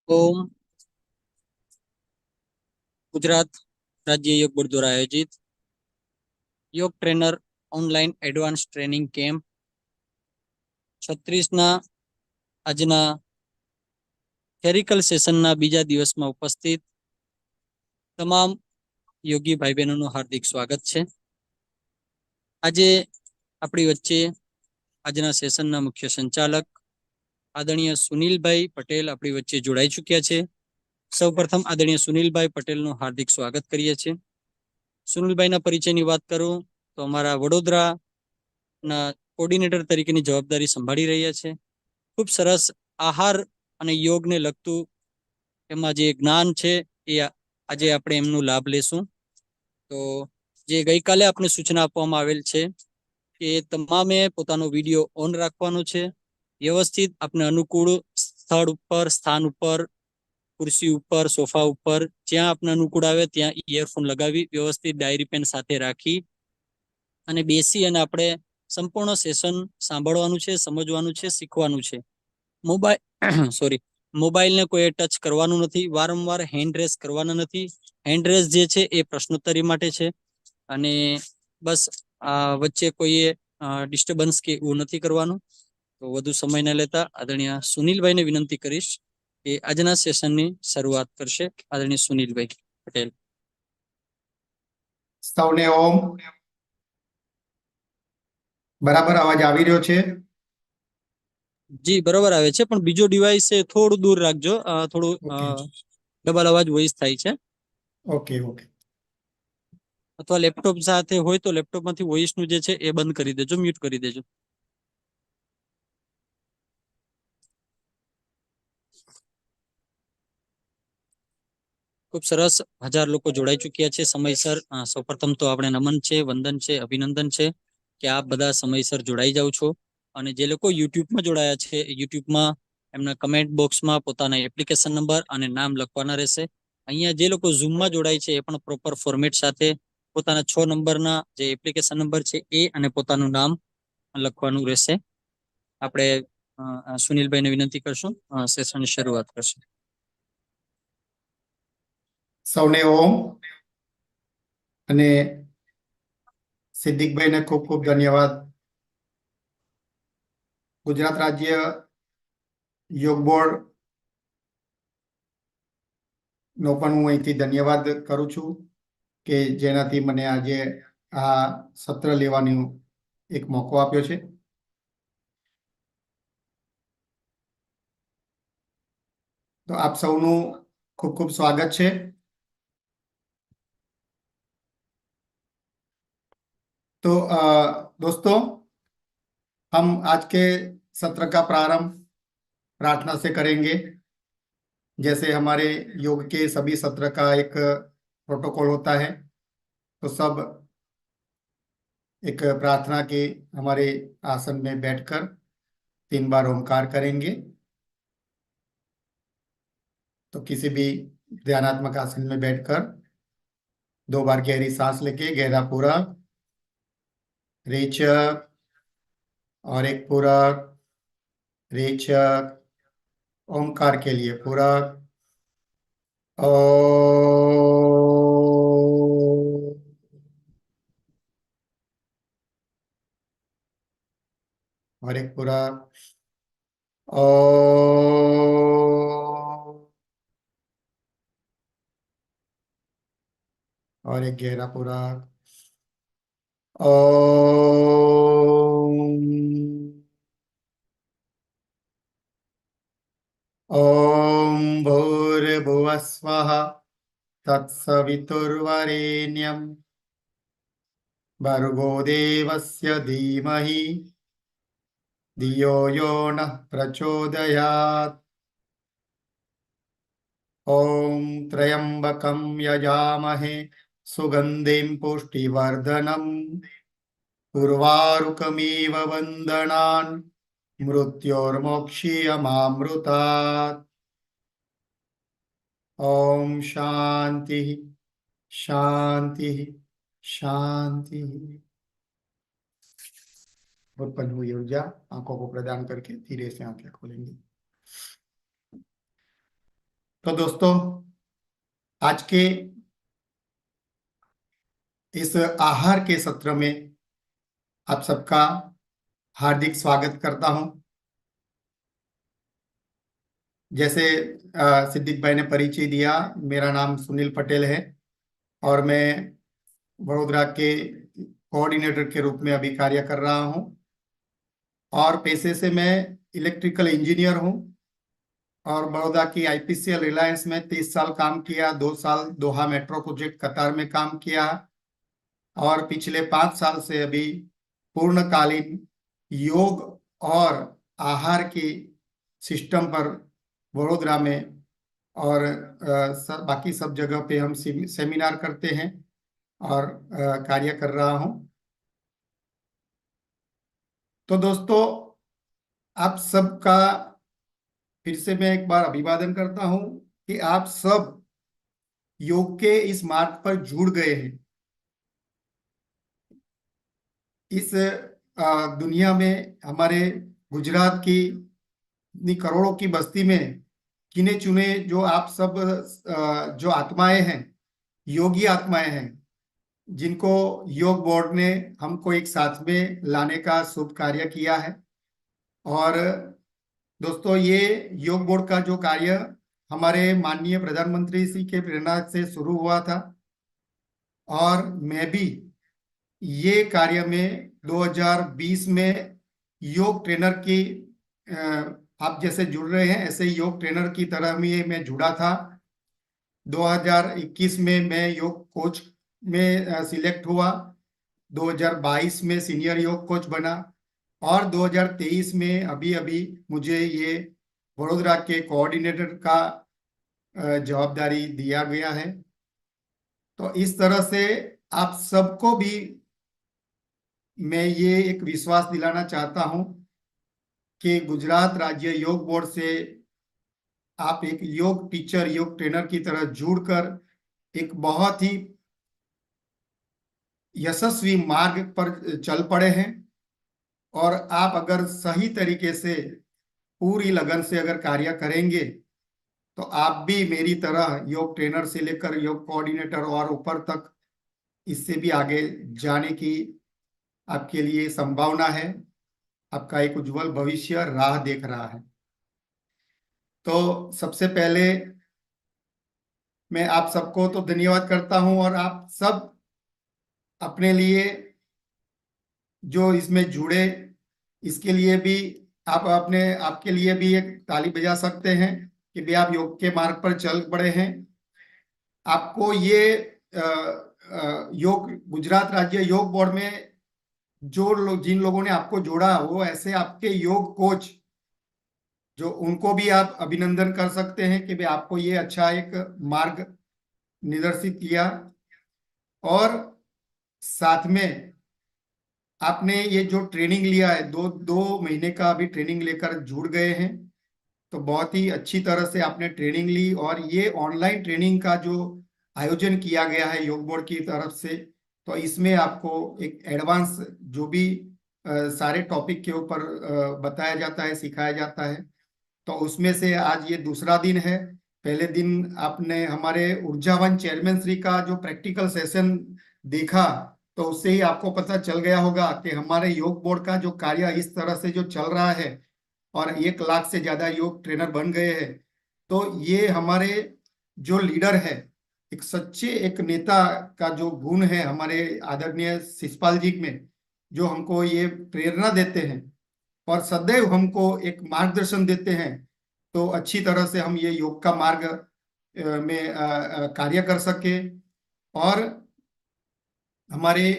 ओम गुजरात राज्य योग बोर्ड द्वारा आयोजित yoga trainer online advance training camp 36 આજના થેરિકલ સેશનના બીજા દિવસમાં ઉપસ્થિત તમામ યોગી ભાઈ બહેનોનું હાર્દિક સ્વાગત છે. આજે આપણી વચ્ચે આજના સેશનના મુખ્ય સંચાલક આદરણીય સુનિલભાઈ પટેલ આપણી વચ્ચે જોડાઈ ચૂક્યા છે. સૌપ્રથમ આદરણીય સુનિલભાઈ પટેલનું હાર્દિક સ્વાગત કરીએ છીએ. સુનિલભાઈના પરિચયની વાત કરું તો અમારા વડોદરાના કોર્ડિનેટર તરીકેની જવાબદારી સંભાળી રહ્યા છે. ખૂબ સરસ આહાર અને યોગને લગતું એમાં જે જ્ઞાન છે એ આજે આપણે એમનું લાભ લેશું. તો જે ગઈકાલે આપણે સૂચના આપવામાં આવેલ છે કે તમામે પોતાનો વિડીયો ઓન રાખવાનો છે. વ્યવસ્થિત આપને અનુકૂળ સ્થળ ઉપર, સ્થાન ઉપર, ખુરશી ઉપર, સોફા ઉપર જ્યાં આપને અનુકૂળ આવે ત્યાં ઇયરફોન લગાવી વ્યવસ્થિત ડાયરી પેન સાથે રાખી અને બેસી અને આપણે સંપૂર્ણ સેશન સાંભળવાનું છે, સમજવાનું છે, શીખવાનું છે. મોબાઈલને કોઈ ટચ કરવાનું નથી. વારંવાર હેન્ડ રેસ કરવાના નથી. હેન્ડ રેસ જે છે એ પ્રશ્નોત્તરી માટે છે અને બસ વચ્ચે કોઈએ ડિસ્ટર્બન્સ કે એવું નથી કરવાનું. તો વધુ સમય ન લેતા આદરણીય સુનિલભાઈને વિનંતી કરીશ કે આજના સેશનની શરૂઆત કરશે. આદરણીય સુનિલભાઈ પટેલ. સૌને ઓમ. બરાબર અવાજ આવી રહ્યો છે? જી બરાબર આવે છે, પણ બીજો ડિવાઇસ થોડું દૂર રાખજો. થોડું ડબલ અવાજ વોઇસ થાય છે. Okay okay. અથવા લેપટોપ સાથે હોય તો લેપટોપમાંથી વોઇસનું જે છે એ બંધ કરી દેજો, મ્યુટ કરી દેજો. ખૂબ સરસ. 1000 લોકો જોડાઈ ચૂક્યા છે સમયસર. સૌપ્રથમ તો આપણે નમન છે, વંદન છે, અભિનંદન છે કે આપ બધા સમયસર જોડાઈ જાવ છો. અને જે લોકો યુટ્યુબમાં જોડાયા છે, યુટ્યુબમાં એમના કમેન્ટ બોક્સમાં પોતાના એપ્લિકેશન નંબર અને નામ લખવાના રહેશે. અહીંયા જે લોકો ઝૂમમાં જોડાય છે એ પણ પ્રોપર ફોર્મેટ સાથે પોતાના 6 નંબરના જે એપ્લિકેશન નંબર છે એ અને પોતાનું નામ લખવાનું રહેશે. આપણે સુનિલભાઈને વિનંતી કરશું, સેશનની શરૂઆત કરશું. સૌને ઓમ. અને સિદ્દિકભાઈને ખૂબ ખૂબ ધન્યવાદ. ગુજરાત રાજ્ય યોગ બોર્ડ નો પણ હું અહીંથી ધન્યવાદ કરું છું કે જેનાથી મને આજે આ સત્ર લેવાનો એક મોકો આપ્યો છે. તો આપ સૌનું ખૂબ ખૂબ સ્વાગત છે. तो दोस्तों, हम आज के सत्र का प्रारंभ प्रार्थना से करेंगे. जैसे हमारे योग के सभी सत्र का एक प्रोटोकॉल होता है, तो सब एक प्रार्थना के हमारे आसन में बैठकर 3 बार ओमकार करेंगे. तो किसी भी ध्यानात्मक आसन में बैठकर 2 बार गहरी सांस लेके गहरा पूरा रेचक और एक पूरक रेचक ओमकार के लिए पूरक और एक पूरक और एक गहरा पूरक ओम भूर्भुवः स्वः तत्सवितुर्वरेण्यं भर्गो देवस्य धीमहि धियो यो नः प्रचोदयात्. ओम त्र्यंबकं यजामहे सुगंधिं पुष्टिवर्धनम् उर्वारुकमिव वन्दनान् मृत्योर्मोक्षीयमामृतात्. ओम शांति शांति शांति. उत्पन्न हुई ऊर्जा आंखों को प्रदान करके धीरे से आंखें खोलेंगे. तो दोस्तों, आज के इस आहार के सत्र में आप सबका हार्दिक स्वागत करता हूं। जैसे सिद्दीक भाई ने परिचय दिया, मेरा नाम सुनील पटेल है और मैं वडोदरा के कोऑर्डिनेटर के रूप में अभी कार्य कर रहा हूं। और पेशे से मैं इलेक्ट्रिकल इंजीनियर हूं और बड़ौदा की आईपीसीएल रिलायंस में 30 साल काम किया। 2 साल दोहा मेट्रो प्रोजेक्ट कतार में काम किया और पिछले 5 साल से अभी पूर्णकालीन योग और आहार की सिस्टम पर वडोदरा में और बाकी सब जगह पे हम सेमिनार करते हैं और कार्य कर रहा हूं। तो दोस्तों, आप सबका फिर से मैं एक बार अभिवादन करता हूं कि आप सब योग के इस मार्ग पर जुड़ गए हैं। इस दुनिया में हमारे गुजरात की इतनी करोड़ों की बस्ती में गिने चुने जो आप सब जो आत्माएं हैं, योगी आत्माएं हैं, जिनको योग बोर्ड ने हमको एक साथ में लाने का शुभ कार्य किया है। और दोस्तों, ये योग बोर्ड का जो कार्य हमारे माननीय प्रधानमंत्री जी के प्रेरणा से शुरू हुआ था और मैं भी ये कार्य में 2020 में योग ट्रेनर की आप जैसे जुड़ रहे हैं ऐसे योग ट्रेनर की तरह में मैं जुड़ा था। 2021 में मैं योग कोच में सिलेक्ट हुआ। 2022 में सीनियर योग कोच बना और 2023 में अभी अभी मुझे ये वडोदरा के कोऑर्डिनेटर का जवाबदारी दिया गया है। तो इस तरह से आप सबको भी मैं ये एक विश्वास दिलाना चाहता हूं कि गुजरात राज्य योग बोर्ड से आप एक योग टीचर, योग ट्रेनर की तरह जुड़कर एक बहुत ही यशस्वी मार्ग पर चल पड़े हैं। और आप अगर सही तरीके से पूरी लगन से अगर कार्य करेंगे तो आप भी मेरी तरह योग ट्रेनर से लेकर योग कोऑर्डिनेटर और ऊपर तक इससे भी आगे जाने की आपके लिए संभावना है। आपका एक उज्जवल भविष्य राह देख रहा है। तो सबसे पहले मैं आप सबको तो धन्यवाद करता हूं और आप सब अपने लिए जो इसमें जुड़े, इसके लिए भी आप आपके लिए भी एक ताली बजा सकते हैं कि भी आप योग के मार्ग पर चल पड़े हैं। आपको ये योग गुजरात राज्य योग बोर्ड में जो लोग, जिन लोगों ने आपको जोड़ा, वो ऐसे आपके योग कोच जो उनको भी आप अभिनंदन कर सकते हैं कि भाई आपको ये अच्छा एक मार्ग निर्देशित किया। और साथ में आपने ये जो ट्रेनिंग लिया है, 2 महीने का अभी ट्रेनिंग लेकर जुड़ गए हैं, तो बहुत ही अच्छी तरह से आपने ट्रेनिंग ली। और ये ऑनलाइन ट्रेनिंग का जो आयोजन किया गया है योग बोर्ड की तरफ से, तो इसमें आपको एक एडवांस जो भी सारे टॉपिक के ऊपर बताया जाता है, सिखाया जाता है, तो उसमें से आज ये दूसरा दिन है। पहले दिन आपने हमारे ऊर्जावान चेयरमैन श्री का जो प्रैक्टिकल सेशन देखा, तो उससे ही आपको पता चल गया होगा कि हमारे योग बोर्ड का जो कार्य इस तरह से जो चल रहा है और 1 लाख से ज्यादा योग ट्रेनर बन गए हैं। तो ये हमारे जो लीडर है, एक सच्चे एक नेता का जो गुण है हमारे आदरणीय शिषपाल जी में, जो हमको ये प्रेरणा देते हैं और सदैव हमको एक मार्गदर्शन देते हैं, तो अच्छी तरह से हम ये योग का मार्ग में कार्य कर सके। और हमारे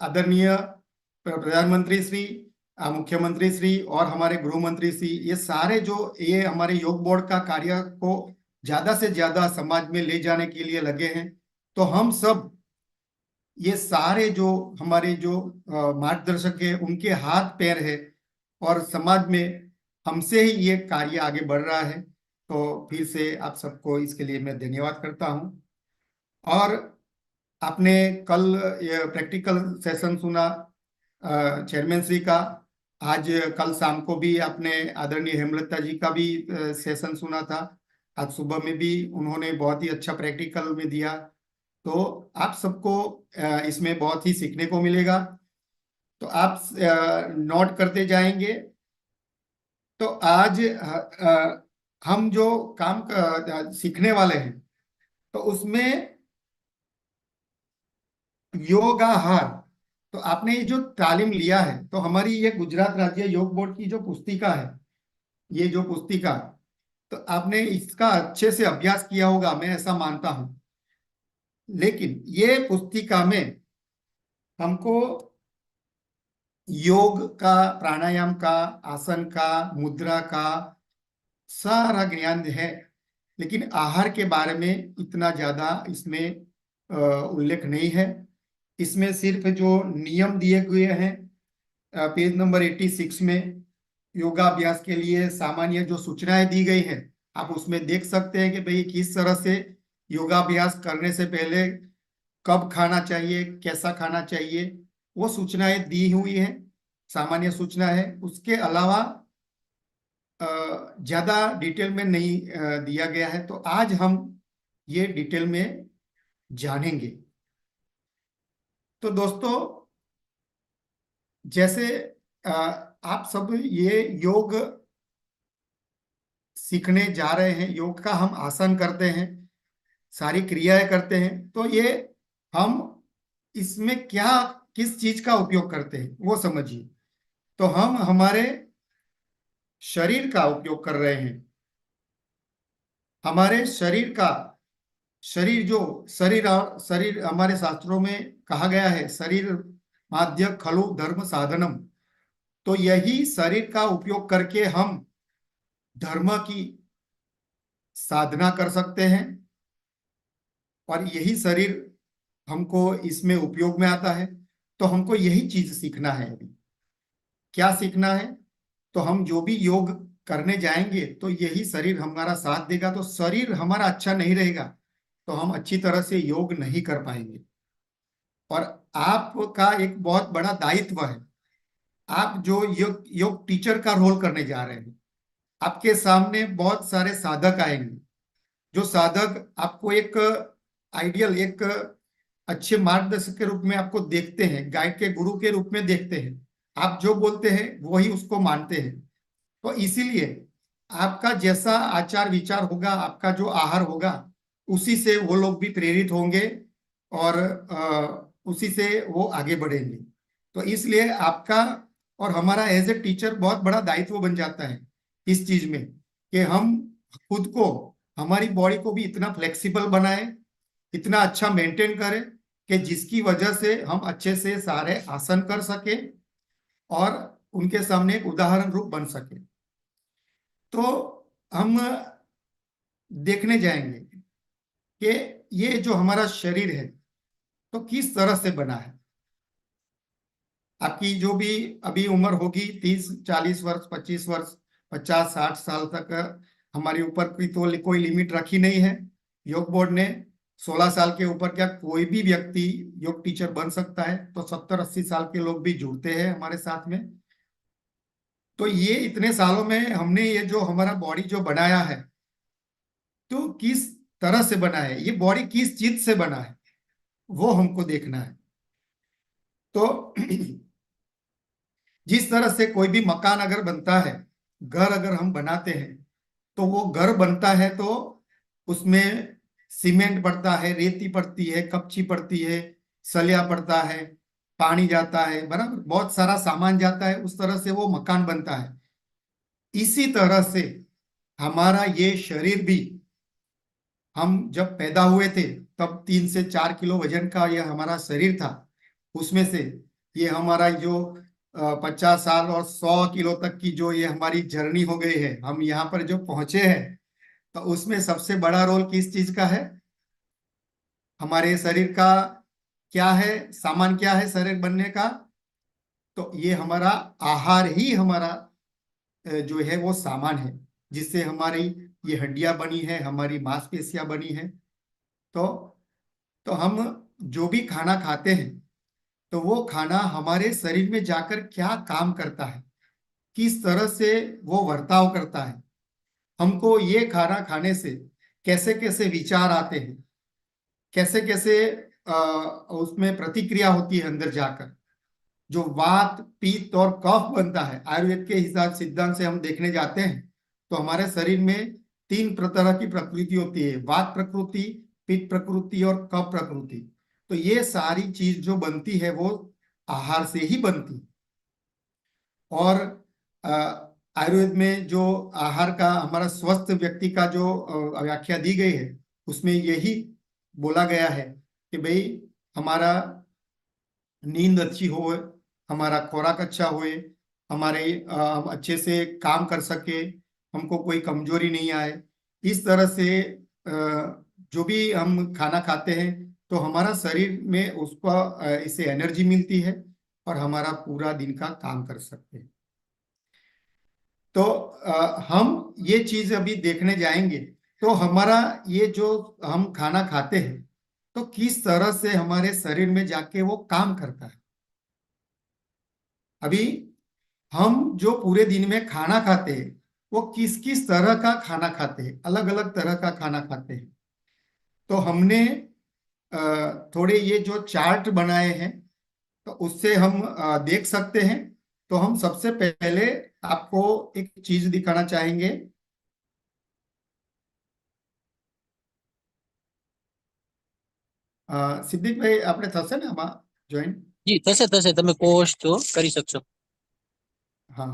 आदरणीय प्रधानमंत्री श्री, मुख्यमंत्री श्री और हमारे गृह मंत्री श्री, ये सारे जो ये हमारे योग बोर्ड का कार्य को ज्यादा से ज्यादा समाज में ले जाने के लिए लगे हैं। तो हम सब ये सारे जो हमारे जो मार्गदर्शक है, उनके हाथ पैर है और समाज में हमसे ही ये कार्य आगे बढ़ रहा है। तो फिर से आप सबको इसके लिए मैं धन्यवाद करता हूं। और आपने कल ये प्रैक्टिकल सेशन सुना चेयरमैन श्री का। आज कल शाम को भी आपने आदरणीय हेमलता जी का भी सेशन सुना था। आज सुबह में भी उन्होंने बहुत ही अच्छा प्रैक्टिकल में दिया। तो आप सबको इसमें बहुत ही सीखने को मिलेगा। तो आप नोट करते जाएंगे। तो आज हम जो काम सीखने वाले हैं, तो उसमें योगाहार। तो आपने ये जो तालीम लिया है, तो हमारी ये गुजरात राज्य योग बोर्ड की जो पुस्तिका है, ये जो पुस्तिका, तो आपने इसका अच्छे से अभ्यास किया होगा, मैं ऐसा मानता हूं। लेकिन ये पुस्तिका में हमको योग का, प्राणायाम का, आसन का, मुद्रा का सारा ज्ञान है। लेकिन आहार के बारे में इतना ज्यादा इसमें उल्लेख नहीं है। इसमें सिर्फ जो नियम दिए हुए हैं पेज नंबर 86 में, योगाभ्यास के लिए सामान्य जो सूचनाएं दी गई है, आप उसमें देख सकते हैं कि भाई किस तरह से योगाभ्यास करने से पहले कब खाना चाहिए, कैसा खाना चाहिए, वो सूचनाएं दी हुई है, सामान्य सूचना है। उसके अलावा ज्यादा डिटेल में नहीं दिया गया है। तो आज हम ये डिटेल में जानेंगे। तो दोस्तों, जैसे आप सब ये योग सीखने जा रहे हैं, योग का हम आसन करते हैं, सारी क्रियाएं करते हैं, तो ये हम इसमें क्या, किस चीज का उपयोग करते हैं वो समझिए। तो हम हमारे शरीर का उपयोग कर रहे हैं। हमारे शरीर का, शरीर जो शरीर और शरीर हमारे शास्त्रों में कहा गया है, शरीर माध्य खलु धर्म साधनम। तो यही शरीर का उपयोग करके हम धर्म की साधना कर सकते हैं। और यही शरीर हमको इसमें उपयोग में आता है। तो हमको यही चीज सीखना है अभी। क्या सीखना है? तो हम जो भी योग करने जाएंगे, तो यही शरीर हमारा साथ देगा। तो शरीर हमारा अच्छा नहीं रहेगा, तो हम अच्छी तरह से योग नहीं कर पाएंगे। और आपका एक बहुत बड़ा दायित्व है। आप जो योग योग टीचर का रोल करने जा रहे हैं, आपके सामने बहुत सारे साधक आएंगे। जो साधक आपको एक आइडियल, एक अच्छे मार्गदर्शक के रूप में आपको देखते हैं, गाइड के गुरु के रूप में देखते हैं। आप जो बोलते हैं वही उसको मानते हैं। तो इसीलिए आपका जैसा आचार विचार होगा, आपका जो आहार होगा, उसी से वो लोग भी प्रेरित होंगे और उसी से वो आगे बढ़ेंगे। तो इसलिए आपका और हमारा एज ए टीचर बहुत बड़ा दायित्व बन जाता है इस चीज में, कि हम खुद को, हमारी बॉडी को भी इतना फ्लेक्सिबल बनाए, इतना अच्छा मेंटेन करें कि जिसकी वजह से हम अच्छे से सारे आसन कर सके और उनके सामने एक उदाहरण रूप बन सके। तो हम देखने जाएंगे कि ये जो हमारा शरीर है, तो किस तरह से बना है। आपकी जो भी अभी उम्र होगी, 30 40 वर्ष, 25 वर्ष, 50 60 साल तक, हमारे ऊपर की तो कोई लिमिट रखी नहीं है। योग बोर्ड ने 16 साल के ऊपर क्या कोई भी व्यक्ति योग टीचर बन सकता है। तो 70 80 साल के लोग भी जुड़ते हैं हमारे साथ में। तो ये इतने सालों में हमने ये जो हमारा बॉडी जो बनाया है, तो किस तरह से बना है, ये बॉडी किस चीज से बना है, वो हमको देखना है। तो जिस तरह से कोई भी मकान अगर बनता है, घर अगर हम बनाते हैं, तो वो घर बनता है तो उसमें सीमेंट पड़ता है, रेती पड़ती है, कपची पड़ती है, सलिया पड़ता है, पानी जाता है, बराबर, बहुत सारा सामान जाता है, उस तरह से वो मकान बनता है। इसी तरह से हमारा ये शरीर भी, हम जब पैदा हुए थे तब 3 से 4 किलो वजन का ये हमारा शरीर था। उसमें से ये हमारा जो 50 साल और 100 किलो तक की जो ये हमारी जर्नी हो गई है, हम यहाँ पर जो पहुंचे हैं, तो उसमें सबसे बड़ा रोल किस चीज का है? हमारे शरीर का क्या है, सामान क्या है शरीर बनने का? तो ये हमारा आहार ही हमारा जो है वो सामान है, जिससे हमारी ये हड्डियां बनी है, हमारी मांसपेशियां बनी है। तो तो हम जो भी खाना खाते हैं, तो वो खाना हमारे शरीर में जाकर क्या काम करता है, किस तरह से वो बर्ताव करता है, हमको ये खाना खाने से कैसे कैसे विचार आते हैं, कैसे कैसे उसमें प्रतिक्रिया होती है अंदर जाकर, जो वात पित्त और कफ बनता है, आयुर्वेद के हिसाब सिद्धांत से हम देखने जाते हैं तो हमारे शरीर में तीन तरह की प्रकृति होती है, वात प्रकृति, पित्त प्रकृति और कफ प्रकृति। तो ये सारी चीज जो बनती है वो आहार से ही बनती है। और अ, आयुर्वेद में जो आहार का, हमारा स्वस्थ व्यक्ति का जो व्याख्या दी गई है, उसमें यही बोला गया है कि भाई हमारा नींद अच्छी हो, हमारा खुराक अच्छा होए, हमारे हम अच्छे से काम कर सके, हमको कोई कमजोरी नहीं आए। इस तरह से जो भी हम खाना खाते हैं तो हमारा शरीर में उसको इससे एनर्जी मिलती है और हमारा पूरा दिन का काम कर सकते हैं। तो हम ये चीज अभी देखने जाएंगे। तो हमारा ये जो हम खाना खाते हैं तो किस तरह से हमारे शरीर में जाके वो काम करता है। अभी हम जो पूरे दिन में खाना खाते हैं वो किस किस तरह का खाना खाते हैं, अलग अलग तरह का खाना खाते हैं। तो हमने थोड़े ये जो चार्ट बनाए हैं तो उससे हम देख सकते हैं। तो हम सबसे पहले आपको एक चीज दिखाना चाहेंगे। સિદ્દિક ભાઈ આપણે થશે ને આમાં જોઈન? જી થશે થશે, તમે પોસ્ટ તો કરી શકશો. હા,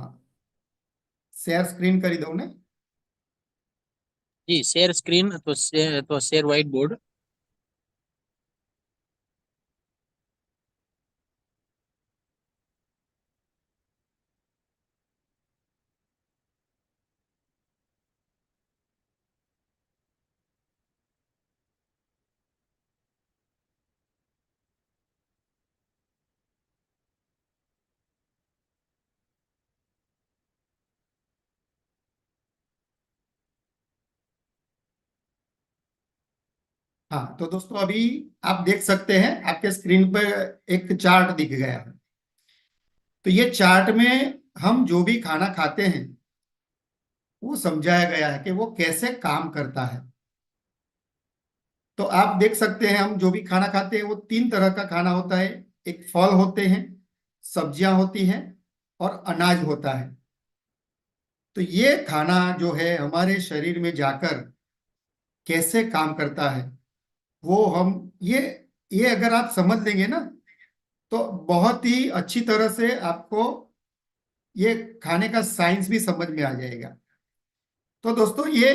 શેર સ્ક્રીન કરી દઉં ને? જી શેર સ્ક્રીન તો શેર વ્હાઇટ બોર્ડ. हाँ, तो दोस्तों अभी आप देख सकते हैं आपके स्क्रीन पर एक चार्ट दिख गया है। तो ये चार्ट में हम जो भी खाना खाते हैं वो समझाया गया है कि वो कैसे काम करता है। तो आप देख सकते हैं हम जो भी खाना खाते हैं वो तीन तरह का खाना होता है। एक फल होते हैं, सब्जियां होती हैं और अनाज होता है। तो ये खाना जो है हमारे शरीर में जाकर कैसे काम करता है वो हम ये अगर आप समझ लेंगे ना तो बहुत ही अच्छी तरह से आपको ये खाने का साइंस भी समझ में आ जाएगा। तो दोस्तों ये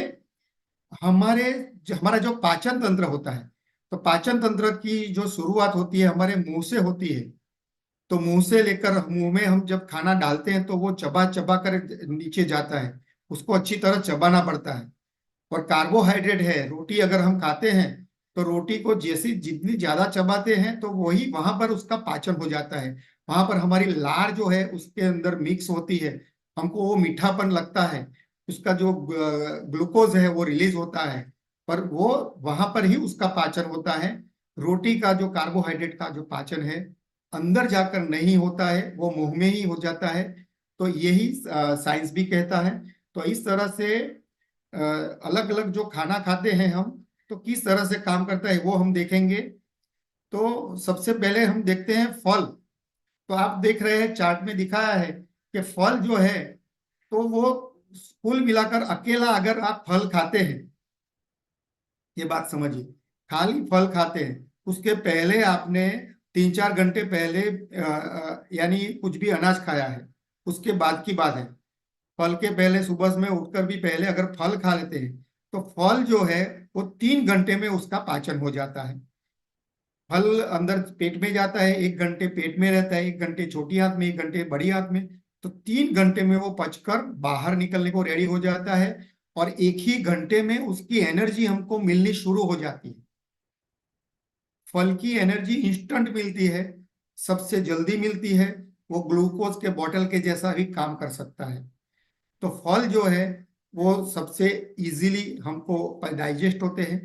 हमारा जो पाचन तंत्र होता है, तो पाचन तंत्र की जो शुरुआत होती है हमारे मुंह से होती है। तो मुंह से लेकर मुंह में हम जब खाना डालते हैं तो वो चबा चबा कर नीचे जाता है, उसको अच्छी तरह चबाना पड़ता है। और कार्बोहाइड्रेट है, रोटी अगर हम खाते हैं तो रोटी को जैसी जितनी ज्यादा चबाते हैं तो वही वहां पर उसका पाचन हो जाता है। वहां पर हमारी लार जो है उसके अंदर मिक्स होती है, हमको वो मीठापन लगता है, उसका जो ग्लूकोज है वो रिलीज होता है, पर वो वहां पर ही उसका पाचन होता है। रोटी का जो कार्बोहाइड्रेट का जो पाचन है अंदर जाकर नहीं होता है, वो मुंह में ही हो जाता है। तो यही साइंस भी कहता है। तो इस तरह से अलग अलग जो खाना खाते हैं हम तो किस तरह से काम करता है वो हम देखेंगे। तो सबसे पहले हम देखते हैं फल। तो आप देख रहे हैं चार्ट में दिखाया है कि फल जो है तो वो कुल मिलाकर अकेला अगर आप फल खाते हैं, ये बात समझिए, खाली फल खाते हैं, उसके पहले आपने 3-4 घंटे पहले यानी कुछ भी अनाज खाया है, उसके बाद की बात है। फल के पहले सुबह में उठकर भी पहले अगर फल खा लेते हैं तो फल जो है वो 3 घंटे में उसका पाचन हो जाता है। फल अंदर पेट में जाता है, 1 घंटे पेट में रहता है, 1 घंटे छोटी आंत में, 1 घंटे बड़ी आंत में। तो 3 घंटे में वो पचकर बाहर निकलने को रेडी हो जाता है और एक ही घंटे में उसकी एनर्जी हमको मिलनी शुरू हो जाती है। फल की एनर्जी इंस्टेंट मिलती है, सबसे जल्दी मिलती है, वो ग्लूकोज के बोतल के जैसा भी काम कर सकता है। तो फल जो है वो सबसे इजीली हमको डाइजेस्ट होते हैं।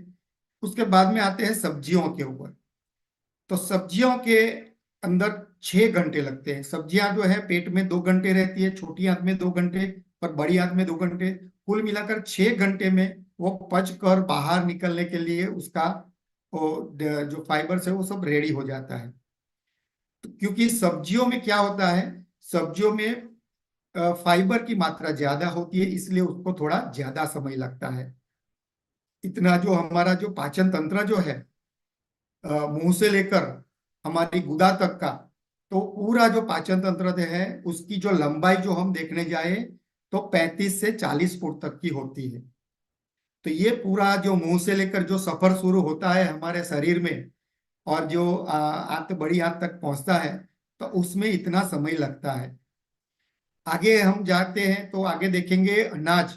उसके बाद में आते हैं सब्जियों के ऊपर। तो सब्जियों के अंदर 6 घंटे लगते हैं। सब्जियां जो है पेट में 2 घंटे रहती है, छोटी आंत में 2 घंटे और बड़ी आंत में 2 घंटे, कुल मिलाकर 6 घंटे में वो पच कर बाहर निकलने के लिए उसका जो फाइबर्स है वो सब रेडी हो जाता है। तो क्योंकि सब्जियों में क्या होता है, सब्जियों में फाइबर की मात्रा ज्यादा होती है, इसलिए उसको थोड़ा ज्यादा समय लगता है। इतना जो हमारा जो पाचन तंत्र जो है, मुंह से लेकर हमारी गुदा तक का, तो पूरा जो पाचन तंत्र है उसकी जो लंबाई जो हम देखने जाए तो 35 से 40 फुट तक की होती है। तो ये पूरा जो मुंह से लेकर जो सफर शुरू होता है हमारे शरीर में, और जो आंत, बड़ी आंत तक पहुंचता है, तो उसमें इतना समय लगता है। आगे हम जाते हैं तो आगे देखेंगे अनाज।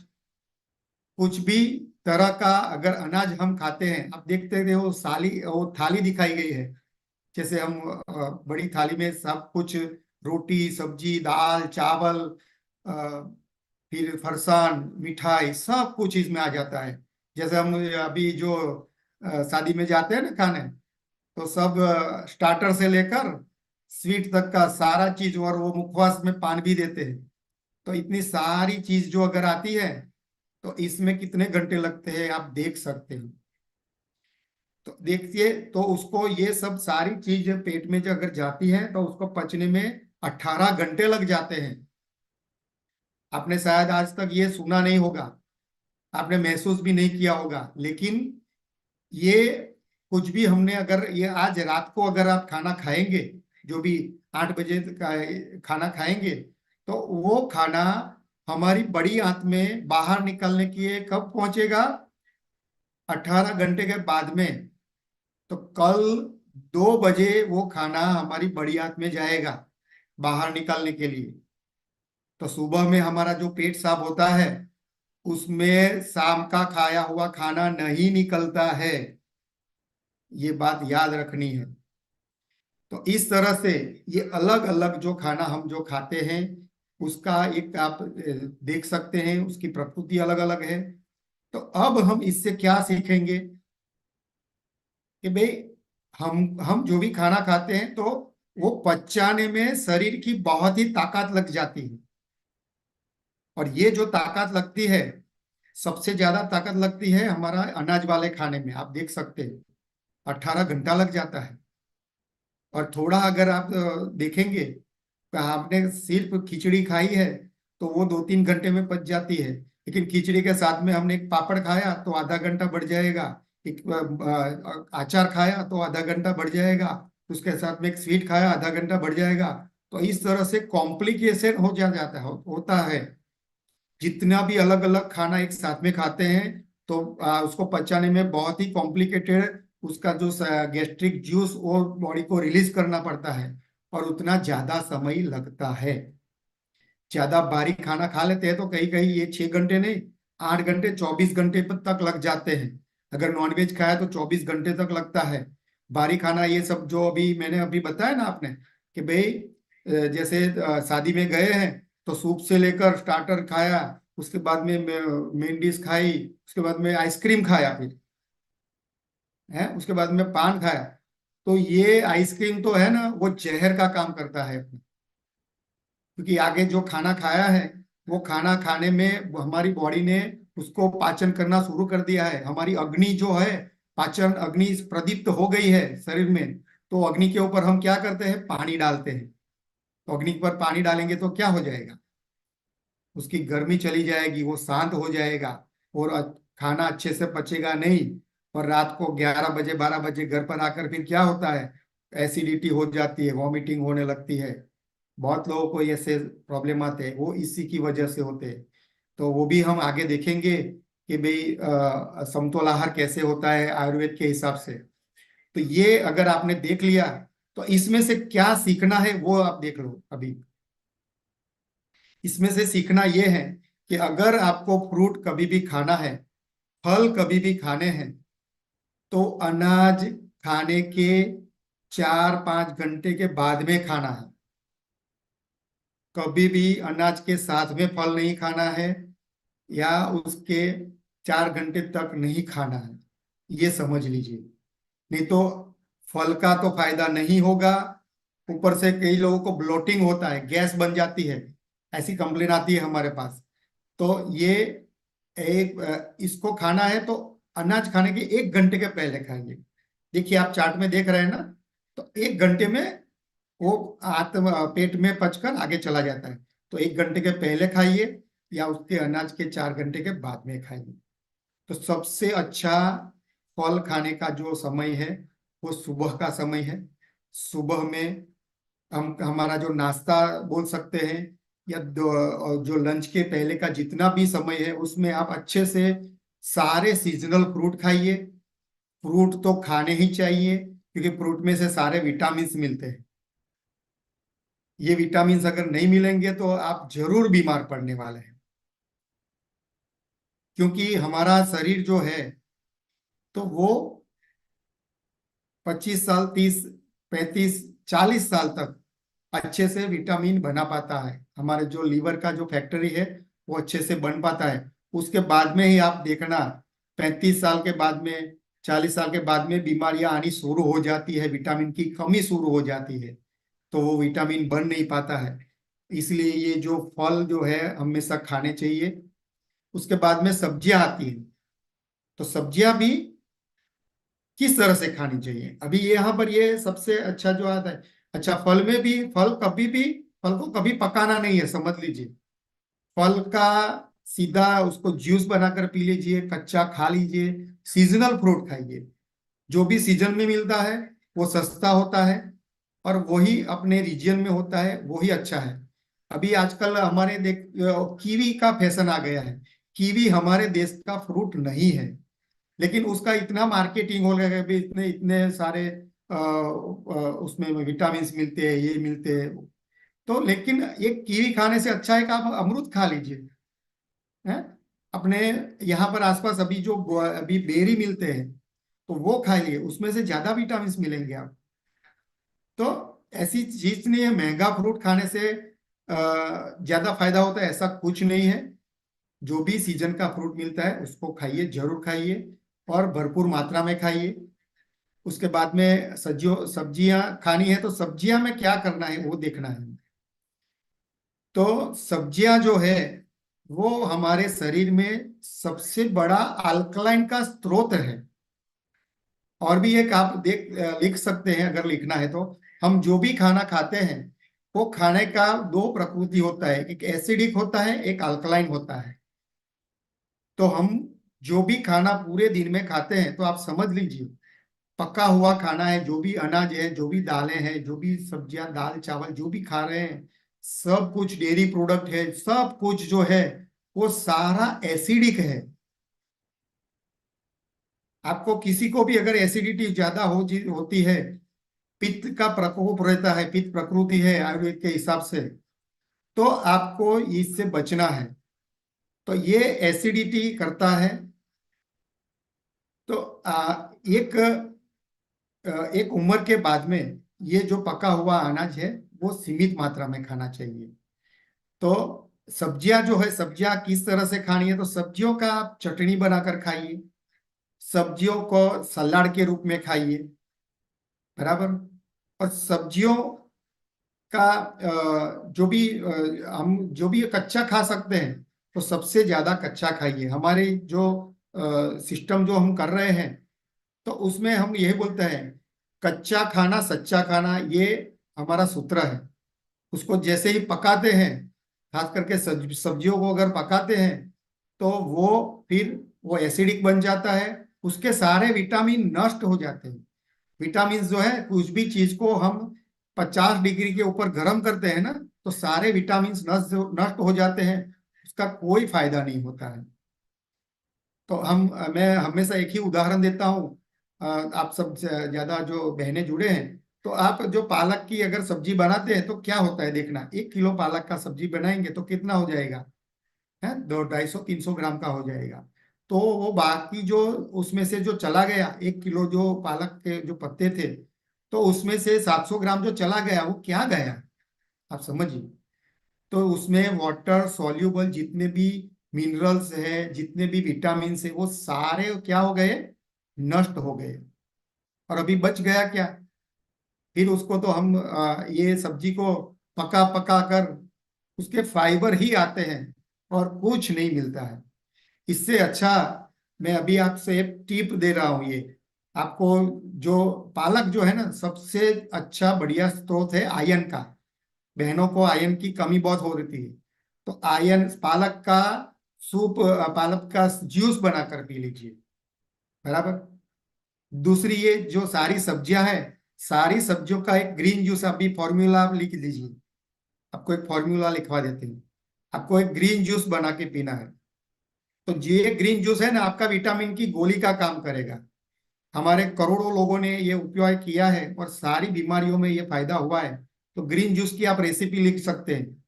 कुछ भी तरह का अगर अनाज हम खाते हैं, आप देखते थे वो थाली दिखाई गई है, जैसे हम बड़ी थाली में सब कुछ, रोटी सब्जी दाल चावल, अ, फिर फरसान मिठाई सब कुछ इसमें आ जाता है। जैसे हम अभी जो शादी में जाते हैं ना खाने, तो सब स्टार्टर से लेकर स्वीट तक का सारा चीज, और वो मुखवास में पान भी देते हैं। तो इतनी सारी चीज जो अगर आती है, तो इसमें कितने घंटे लगते हैं आप देख सकते हैं। तो देखिए, तो उसको ये सब सारी चीज पेट में जो अगर जाती है तो उसको पचने में 18 घंटे लग जाते हैं। आपने शायद आज तक ये सुना नहीं होगा, आपने महसूस भी नहीं किया होगा, लेकिन ये कुछ भी हमने अगर ये आज रात को अगर आप खाना खाएंगे, जो भी 8 बजे का खाना खाएंगे, तो वो खाना हमारी बड़ी आंत में बाहर निकलने के लिए कब पहुंचेगा? 18 घंटे के बाद में। तो कल 2 बजे वो खाना हमारी बड़ी आंत में जाएगा बाहर निकालने के लिए। तो सुबह में हमारा जो पेट साफ होता है, उसमें शाम का खाया हुआ खाना नहीं निकलता है। ये बात याद रखनी है। तो इस तरह से ये अलग अलग जो खाना हम जो खाते हैं, उसका एक आप देख सकते हैं, उसकी प्रकृति अलग अलग है। तो अब हम इससे क्या सीखेंगे कि भाई, हम जो भी खाना खाते हैं तो वो पचाने में शरीर की बहुत ही ताकत लग जाती है। और ये जो ताकत लगती है, सबसे ज्यादा ताकत लगती है हमारा अनाज वाले खाने में। आप देख सकते हैं 18 घंटा लग जाता है। और थोड़ा अगर आप देखेंगे तो आपने सिर्फ खिचड़ी खाई है तो वो 2-3 घंटे में पच जाती है। लेकिन खिचड़ी के साथ में हमने एक पापड़ खाया तो आधा घंटा बढ़ जाएगा, एक अचार खाया तो आधा घंटा बढ़ जाएगा, उसके साथ में एक स्वीट खाया आधा घंटा बढ़ जाएगा। तो इस तरह से कॉम्प्लिकेशन हो जाता है, होता है। जितना भी अलग अलग खाना एक साथ में खाते हैं, तो उसको पचाने में बहुत ही कॉम्प्लिकेटेड, उसका जो गैस्ट्रिक जूस वो बॉडी को रिलीज करना पड़ता है, और उतना ज्यादा समय लगता है। ज्यादा बारीक खाना खा लेते हैं तो कहीं कहीं ये 6 घंटे नहीं, 8 घंटे 24 घंटे तक लग जाते हैं। अगर नॉनवेज खाया तो 24 घंटे तक लगता है। बारीक खाना ये सब जो अभी मैंने अभी बताया ना आपने, कि भाई जैसे शादी में गए हैं तो सूप से लेकर स्टार्टर खाया, उसके बाद में मेन डिश खाई, उसके बाद में आइसक्रीम खाया, फिर है उसके बाद में पान खाया। तो ये आइसक्रीम तो है ना, वो जहर का काम करता है, क्योंकि आगे जो खाना खाया है, वो खाना खाने में हमारी बॉडी ने उसको पाचन करना शुरू कर दिया है। हमारी अग्नि जो है, पाचन अग्नि प्रदीप्त हो गई है शरीर में। तो अग्नि के ऊपर हम क्या करते हैं? पानी डालते हैं। तो अग्नि पर पानी डालेंगे तो क्या हो जाएगा? उसकी गर्मी चली जाएगी, वो शांत हो जाएगा, और खाना अच्छे से पचेगा नहीं। और रात को 11 बजे 12 बजे घर पर आकर फिर क्या होता है? एसिडिटी हो जाती है, वॉमिटिंग होने लगती है। बहुत लोगों को ऐसे प्रॉब्लम आते हैं, वो इसी की वजह से होते हैं। तो वो भी हम आगे देखेंगे कि भाई समतोल आहार कैसे होता है आयुर्वेद के हिसाब से। तो ये अगर आपने देख लिया, तो इसमें से क्या सीखना है वो आप देख लो अभी। इसमें से सीखना ये है कि अगर आपको फ्रूट कभी भी खाना है, फल कभी भी खाने हैं, तो अनाज खाने के 4-5 घंटे के बाद में खाना है। कभी भी अनाज के साथ में फल नहीं खाना है, या उसके 4 घंटे तक नहीं खाना है, ये समझ लीजिए। नहीं तो फल का तो फायदा नहीं होगा, ऊपर से कई लोगों को ब्लोटिंग होता है, गैस बन जाती है, ऐसी कंप्लेन आती है हमारे पास। तो ये इसको खाना है तो अनाज खाने के 1 घंटे के पहले खाइए। देखिए आप चार्ट में देख रहे हैं ना, तो 1 घंटे में वो पेट में पचकर आगे चला जाता है। तो 1 घंटे के पहले खाइए या उसके अनाज के 4 घंटे के बाद में खाइए। तो सबसे अच्छा फल खाने का जो समय है वो सुबह का समय है। सुबह में हम हमारा जो नाश्ता बोल सकते हैं, या जो लंच के पहले का जितना भी समय है उसमें आप अच्छे से सारे सीजनल फ्रूट खाइए। फ्रूट तो खाने ही चाहिए क्योंकि फ्रूट में से सारे विटामिन मिलते हैं। ये विटामिन अगर नहीं मिलेंगे तो आप जरूर बीमार पड़ने वाले हैं, क्योंकि हमारा शरीर जो है तो वो 25 साल, 30, 35, 40 साल तक अच्छे से विटामिन बना पाता है। हमारे जो लीवर का जो फैक्ट्री है वो अच्छे से बन पाता है। उसके बाद में ही आप देखना, 35 साल के बाद में, 40 साल के बाद में बीमारियां आनी शुरू हो जाती है, विटामिन की कमी शुरू हो जाती है, तो वो विटामिन बन नहीं पाता है। इसलिए ये जो फल जो है हमेशा खाने चाहिए। उसके बाद में सब्जियां आती हैं, तो सब्जियां भी किस तरह से खानी चाहिए, अभी यहाँ पर ये सबसे अच्छा जो आता है। अच्छा, फल में भी, फल को कभी पकाना नहीं है, समझ लीजिए। फल का सीधा उसको जूस बनाकर पी लीजिए, कच्चा खा लीजिए। सीजनल फ्रूट खाइए, जो भी सीजन में मिलता है वो सस्ता होता है और वही अपने रीजन में होता है, वही अच्छा है। अभी आजकल हमारे देख कीवी का फैशन आ गया है। कीवी हमारे देश का फ्रूट नहीं है, लेकिन उसका इतना मार्केटिंग हो गया कि भी इतने इतने सारे उसमें विटामिन मिलते हैं, ये मिलते हैं। तो लेकिन एक कीवी खाने से अच्छा है कि आप अमरूद खा लीजिए, हैं। अपने यहाँ पर आसपास अभी जो अभी बेरी मिलते हैं तो वो खाइए, उसमें से ज्यादा विटामिन मिलेंगे आप। तो ऐसी चीज नहीं है, महंगा फ्रूट खाने से ज्यादा फायदा होता है, ऐसा कुछ नहीं है। जो भी सीजन का फ्रूट मिलता है उसको खाइए, जरूर खाइए, और भरपूर मात्रा में खाइए। उसके बाद में सब्जियों सब्जियां खानी है तो सब्जियां में क्या करना है वो देखना है। तो सब्जियां जो है वो हमारे शरीर में सबसे बड़ा अल्कलाइन का स्रोत है। और भी एक आप लिख सकते हैं, अगर लिखना है तो, हम जो भी खाना खाते हैं वो खाने का दो प्रकृति होता है, एक एसिडिक होता है, एक अल्कलाइन होता है। तो हम जो भी खाना पूरे दिन में खाते हैं तो आप समझ लीजिए, पका हुआ खाना है, जो भी अनाज है, जो भी दालें हैं, जो भी सब्जियां, दाल चावल जो भी खा रहे हैं, सब कुछ डेयरी प्रोडक्ट है, सब कुछ जो है वो सारा एसिडिक है। आपको किसी को भी अगर एसिडिटी ज्यादा होती है, पित्त का प्रकोप रहता है, पित्त प्रकृति है आयुर्वेद के हिसाब से, तो आपको इससे बचना है। तो ये एसिडिटी करता है। तो एक उम्र के बाद में ये जो पका हुआ अनाज है वो सीमित मात्रा में खाना चाहिए। तो सब्जियां जो है, सब्जियां किस तरह से खानी है, तो सब्जियों का आप चटनी बनाकर खाइए, सब्जियों को सलाद के रूप में खाइए, बराबर। और सब्जियों का हम जो भी कच्चा खा सकते हैं तो सबसे ज्यादा कच्चा खाइए। हमारे जो सिस्टम जो हम कर रहे हैं तो उसमें हम यही बोलते हैं, कच्चा खाना सच्चा खाना, ये हमारा सूत्र है। उसको जैसे ही पकाते हैं, खास करके सब्जियों को अगर पकाते हैं तो फिर वो एसिडिक बन जाता है, उसके सारे विटामिन नष्ट हो जाते हैं। विटामिन जो है, कुछ भी चीज को हम 50 डिग्री के ऊपर गर्म करते हैं ना, तो सारे विटामिन नष्ट नष्ट हो जाते हैं, उसका कोई फायदा नहीं होता है। तो मैं हमेशा एक ही उदाहरण देता हूँ। आप सब ज्यादा जो बहनें जुड़े हैं, तो आप जो पालक की अगर सब्जी बनाते हैं तो क्या होता है देखना, 1 किलो पालक का सब्जी बनाएंगे तो कितना हो जाएगा, है 200, 250, 300 ग्राम का हो जाएगा। तो वो बाकी जो उसमें से जो चला गया, 1 किलो जो पालक के जो पत्ते थे, तो उसमें से 700 ग्राम जो चला गया वो क्या गया, आप समझिए। तो उसमें वाटर सॉल्यूबल जितने भी मिनरल्स है, जितने भी विटामिन है, वो सारे क्या हो गए, नष्ट हो गए। और अभी बच गया क्या, फिर उसको तो हम ये सब्जी को पका पका कर उसके फाइबर ही आते हैं और कुछ नहीं मिलता है। इससे अच्छा मैं अभी आपसे एक टिप दे रहा हूँ। ये आपको, जो पालक जो है ना, सबसे अच्छा बढ़िया स्रोत है आयरन का। बहनों को आयरन की कमी बहुत हो रही है, तो आयरन पालक का सूप, पालक का जूस बनाकर पी लीजिए। बराबर। दूसरी, ये जो सारी सब्जियां हैं, सारी सब्जियों का एक ग्रीन जूस अभी फॉर्मूला आप लिख लीजिए। आपको एक फॉर्मूला लिखवा देते हैं। आपको एक ग्रीन जूस बना के पीना है। तो ये ग्रीन जूस है ना, आपका विटामिन की गोली का काम करेगा। हमारे करोड़ों लोगों ने ये उपयोग किया है और सारी बीमारियों में ये फायदा हुआ है। तो ग्रीन जूस की आप रेसिपी लिख सकते हैं।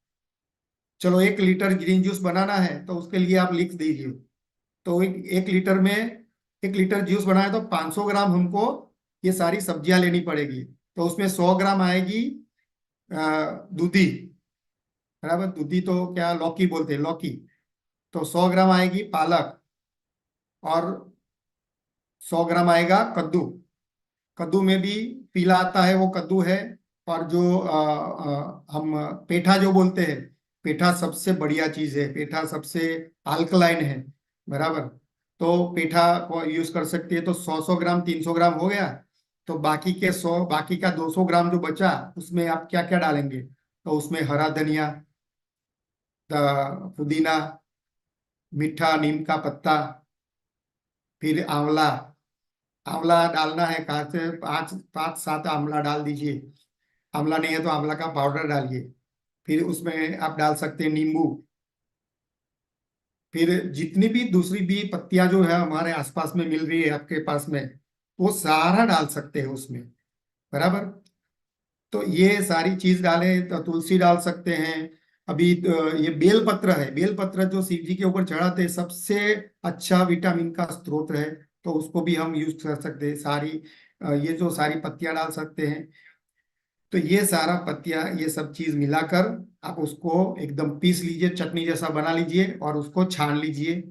चलो, 1 लीटर ग्रीन जूस बनाना है तो उसके लिए आप लिख दीजिए। तो 1 लीटर में, 1 लीटर जूस बनाए तो 500 ग्राम हमको ये सारी सब्जियां लेनी पड़ेगी। तो उसमें 100 ग्राम आएगी दूधी। बराबर। दूधी तो क्या, लौकी बोलते हैं, लौकी। तो 100 ग्राम आएगी पालक, और 100 ग्राम आएगा कद्दू। कद्दू में भी पीला आता है, वो कद्दू है। और जो हम पेठा जो बोलते हैं, पेठा सबसे बढ़िया चीज है, पेठा सबसे अल्कलाइन है। बराबर। तो पेठा को यूज कर सकती है। तो 100-100 ग्राम, 300 ग्राम हो गया। तो बाकी के 100, बाकी का 200 ग्राम जो बचा, उसमें आप क्या क्या डालेंगे? तो उसमें हरा धनिया, पुदीना, मीठा नीम का पत्ता, फिर आंवला। आंवला डालना है कहाँ से? 5-7 आंवला डाल दीजिए। आंवला नहीं है तो आंवला का पाउडर डालिए। फिर उसमें आप डाल सकते हैं नींबू। फिर जितनी भी दूसरी भी पत्तियां जो है हमारे आसपास में मिल रही है आपके पास में, वो सारा डाल सकते हैं उसमें। बराबर। तो ये सारी चीज डालें। तो तुलसी डाल सकते हैं। अभी ये बेलपत्र है, बेलपत्र जो शिव जी के ऊपर चढ़ाते हैं, सबसे अच्छा विटामिन का स्रोत है। तो उसको भी हम यूज कर सकते हैं। सारी ये जो सारी पत्तियां डाल सकते हैं। तो ये सारा पत्तियां, ये सब चीज मिलाकर आप उसको एकदम पीस लीजिए, चटनी जैसा बना लीजिए और उसको छान लीजिए।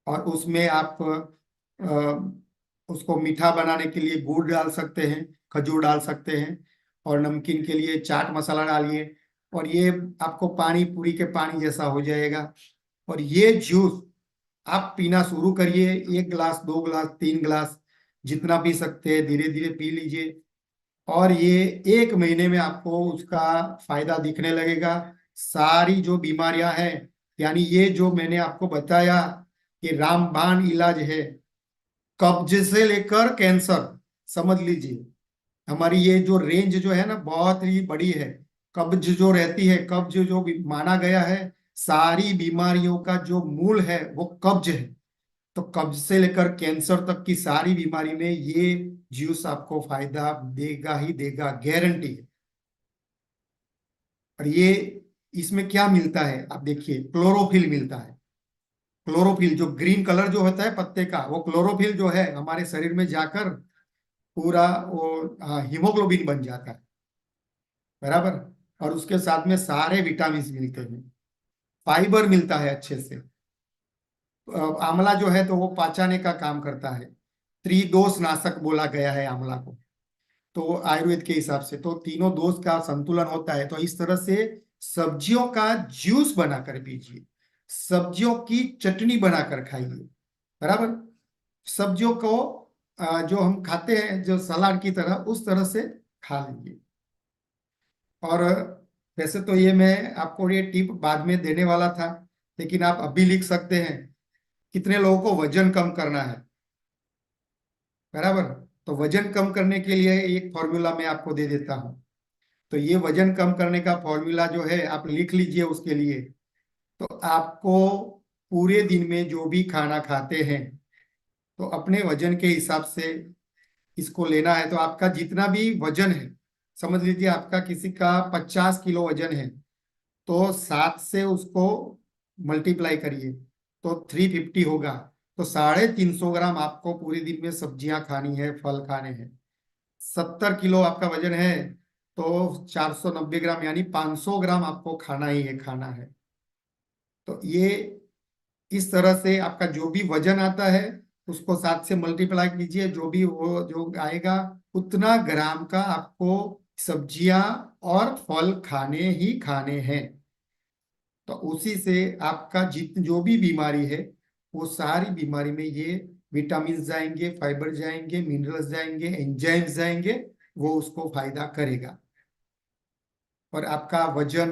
और उसमें आप उसको मीठा बनाने के लिए गुड़ डाल सकते हैं, खजूर डाल सकते हैं, और नमकीन के लिए चाट मसाला डालिए। और ये आपको पानी पूरी के पानी जैसा हो जाएगा। और ये जूस आप पीना शुरू करिए। 1 गिलास, 2 गिलास, 3 गिलास, जितना पी सकते हैं धीरे धीरे पी लीजिए। और ये 1 महीने में आपको उसका फायदा दिखने लगेगा। सारी जो बीमारियां हैं, यानी ये जो मैंने आपको बताया, ये रामबाण इलाज है। कब्ज से लेकर कैंसर, समझ लीजिए। हमारी ये जो रेंज जो है ना, बहुत ही बड़ी है। कब्ज जो रहती है, कब्ज जो माना गया है, सारी बीमारियों का जो मूल है वो कब्ज है। तो कब्ज से लेकर कैंसर तक की सारी बीमारी में ये जूस आपको फायदा देगा ही देगा, गारंटी है। और ये, इसमें क्या मिलता है आप देखिए, क्लोरोफिल मिलता है। क्लोरोफिल जो ग्रीन कलर जो होता है पत्ते का, वो क्लोरोफिल जो है हमारे शरीर में जाकर पूरा वो हीमोग्लोबिन बन जाता है। बराबर। और उसके साथ में सारे विटामिन मिलते हैं, फाइबर मिलता है अच्छे से। आंवला जो है तो वो पचाने का काम करता है। त्रिदोष नाशक बोला गया है आंवला को। तो आयुर्वेद के हिसाब से तो तीनों दोष का संतुलन होता है। तो इस तरह से सब्जियों का जूस बनाकर पीजिए, सब्जियों की चटनी बनाकर खाइए। बराबर। सब्जियों को जो हम खाते हैं जो सलाद की तरह, उस तरह से खा लीजिए। और वैसे तो ये मैं आपको ये टिप बाद में देने वाला था, लेकिन आप अभी लिख सकते हैं। कितने लोगों को वजन कम करना है? बराबर। तो वजन कम करने के लिए एक फॉर्मूला मैं आपको दे देता हूँ। तो ये वजन कम करने का फॉर्मूला जो है आप लिख लीजिए उसके लिए। तो आपको पूरे दिन में जो भी खाना खाते हैं, तो अपने वजन के हिसाब से इसको लेना है। तो आपका जितना भी वजन है, समझ लीजिए आपका किसी का 50 किलो वजन है, तो 7 से उसको मल्टीप्लाई करिए तो 350 होगा। तो 350 ग्राम आपको पूरे दिन में सब्जियां खानी है, फल खाने हैं। 70 किलो आपका वजन है, तो 490 ग्राम यानी 500 ग्राम आपको खाना ही है, खाना है। तो ये इस तरह से आपका जो भी वजन आता है उसको 7 से मल्टीप्लाई कीजिए, जो भी वो जो आएगा उतना ग्राम का आपको सब्जियां और फल खाने ही खाने हैं। तो उसी से आपका जित जो भी बीमारी है वो सारी बीमारी में ये विटामिन जाएंगे, फाइबर जाएंगे, मिनरल्स जाएंगे, एंजाइम्स जाएंगे, वो उसको फायदा करेगा। और आपका वजन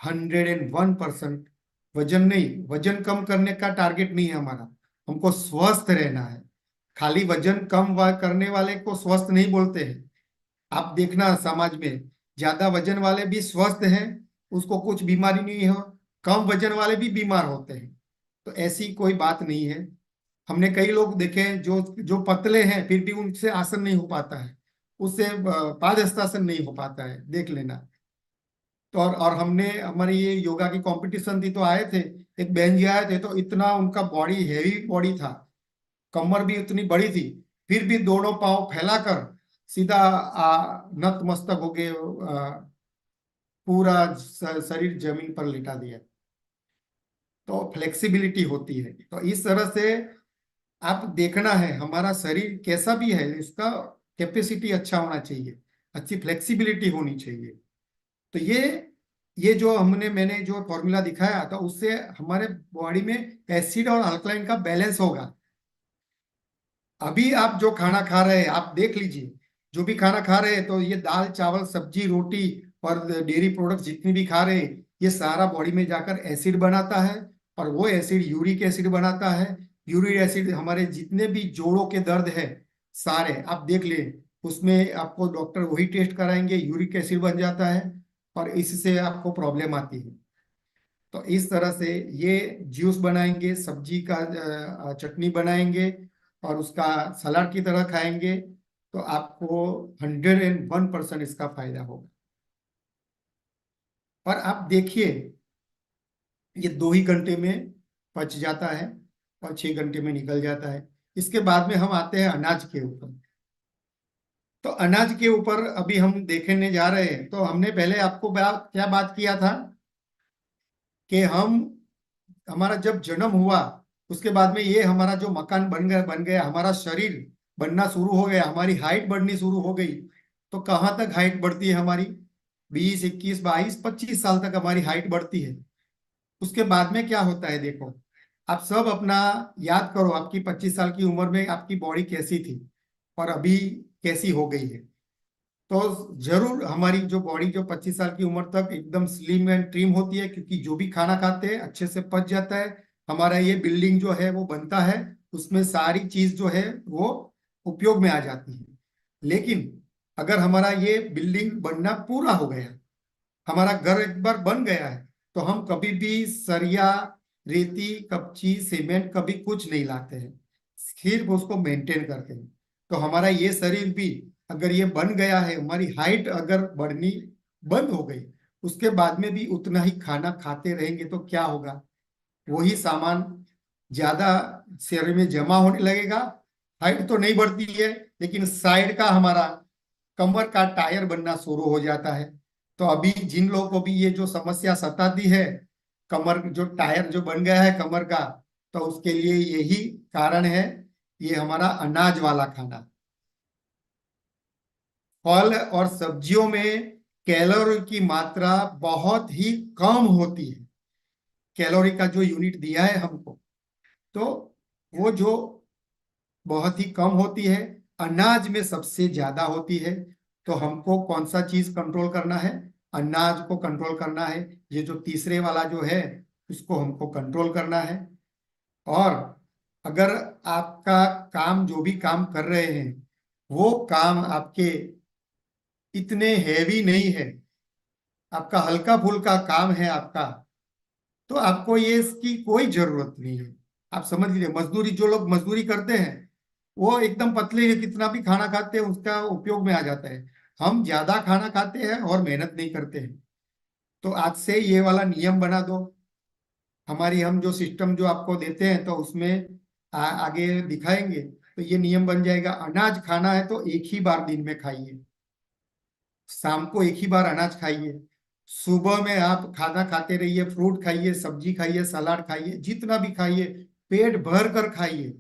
101%, वजन नहीं, वजन कम करने का टारगेट नहीं है हमारा, हमको स्वस्थ रहना है। खाली वजन कम करने वाले को स्वस्थ नहीं बोलते हैं। आप देखना समाज में ज्यादा वजन वाले भी स्वस्थ हैं, उसको कुछ बीमारी नहीं हो, कम वजन वाले भी बीमार होते हैं। तो ऐसी कोई बात नहीं है। हमने कई लोग देखे हैं जो जो पतले हैं फिर भी उनसे आसन नहीं हो पाता है, उससे पादहस्तासन नहीं हो पाता है, देख लेना। तो और हमने हमारी ये योगा की कंपटीशन थी तो आए थे, एक बहन जी आए थे, तो इतना उनका बॉडी हैवी बॉडी था, कमर भी उतनी बड़ी थी, फिर भी दोनों पांव फैलाकर सीधा नतमस्तक हो गए, पूरा शरीर जमीन पर लिटा दिया। तो फ्लेक्सिबिलिटी होती है। तो इस तरह से आप देखना है हमारा शरीर कैसा भी है, इसका कैपेसिटी अच्छा होना चाहिए, अच्छी फ्लेक्सिबिलिटी होनी चाहिए। तो ये जो मैंने जो फॉर्मूला दिखाया था उससे हमारे बॉडी में एसिड और अल्कलाइन का बैलेंस होगा। अभी आप जो खाना खा रहे हैं आप देख लीजिए, जो भी खाना खा रहे हैं तो ये दाल चावल सब्जी रोटी और डेयरी प्रोडक्ट जितनी भी खा रहे हैं, ये सारा बॉडी में जाकर एसिड बनाता है, और वो एसिड यूरिक एसिड बनाता है। यूरिक एसिड हमारे जितने भी जोड़ों के दर्द है सारे आप देख ले, उसमें आपको डॉक्टर वही टेस्ट कराएंगे, यूरिक एसिड बन जाता है, और इससे आपको प्रॉब्लम आती है। तो इस तरह से ये जूस बनाएंगे, सब्जी का चटनी बनाएंगे, और उसका सलाद की तरह खाएंगे, तो आपको 101% इसका फायदा होगा। और आप देखिए ये 2 ही घंटे में पच जाता है और 6 घंटे में निकल जाता है। इसके बाद में हम आते हैं अनाज के ऊपर। तो अनाज के ऊपर अभी हम देखने जा रहे हैं। तो हमने पहले आपको क्या बात किया था कि हमारा जब जन्म हुआ उसके बाद में ये हमारा जो मकान बन गया, हमारा शरीर बनना शुरू हो गया, हमारी हाइट बढ़नी शुरू हो गई। तो कहाँ तक हाइट बढ़ती है हमारी? 20, 21, 22, 25 साल तक हमारी हाइट बढ़ती है। उसके बाद में क्या होता है देखो, आप सब अपना याद करो, आपकी 25 साल की उम्र में आपकी बॉडी कैसी थी और अभी कैसी हो गई है। तो जरूर हमारी जो बॉडी जो 25 साल की उम्र तक एकदम स्लिम एंड ट्रिम होती है, क्योंकि जो भी खाना खाते हैं अच्छे से पच जाता है, हमारा ये बिल्डिंग जो है वो बनता है, उसमें सारी चीज जो है वो उपयोग में आ जाती है। लेकिन अगर हमारा ये बिल्डिंग बनना पूरा हो गया, हमारा घर एक बार बन गया है, तो हम कभी भी सरिया, रेती, कपची, सीमेंट कभी कुछ नहीं लाते हैं, सिर्फ उसको मेंटेन करते हैं। तो हमारा ये शरीर भी अगर ये बन गया है, हमारी हाइट अगर बढ़नी बंद हो गई, उसके बाद में भी उतना ही खाना खाते रहेंगे तो क्या होगा? वही सामान ज्यादा शरीर में जमा होने लगेगा। हाइट तो नहीं बढ़ती है, लेकिन साइड का हमारा कमर का टायर बनना शुरू हो जाता है। तो अभी जिन लोगों को भी ये जो समस्या सताती है, कमर जो टायर जो बन गया है कमर का, तो उसके लिए यही कारण है, ये हमारा अनाज वाला खाना। फल और सब्जियों में कैलोरी की मात्रा बहुत ही कम होती है। कैलोरी का जो यूनिट दिया है हमको, तो वो जो बहुत ही कम होती है, अनाज में सबसे ज्यादा होती है। तो हमको कौन सा चीज कंट्रोल करना है? अनाज को कंट्रोल करना है। ये जो तीसरे वाला जो है उसको हमको कंट्रोल करना है। और अगर आपका काम जो भी काम कर रहे हैं वो काम आपके इतने हैवी नहीं है, आपका हल्का फुल्का काम है आपका, तो आपको ये इसकी कोई जरूरत नहीं है। आप समझ लीजिए, मजदूरी जो लोग मजदूरी करते हैं वो एकदम पतले हैं, कितना भी खाना खाते हैं उसका उपयोग में आ जाता है। हम ज्यादा खाना खाते हैं और मेहनत नहीं करते हैं। तो आज से ये वाला नियम बना दो। हमारी हम जो सिस्टम जो आपको देते हैं तो उसमें आगे दिखाएंगे, तो ये नियम बन जाएगा। अनाज खाना है तो एक ही बार दिन में खाइए, शाम को एक ही बार अनाज खाइए, सुबह में आप खाना खाते रहिए, फ्रूट खाइए, सब्जी खाइए, सलाद खाइए, जितना भी खाइए पेट भर कर खाइए।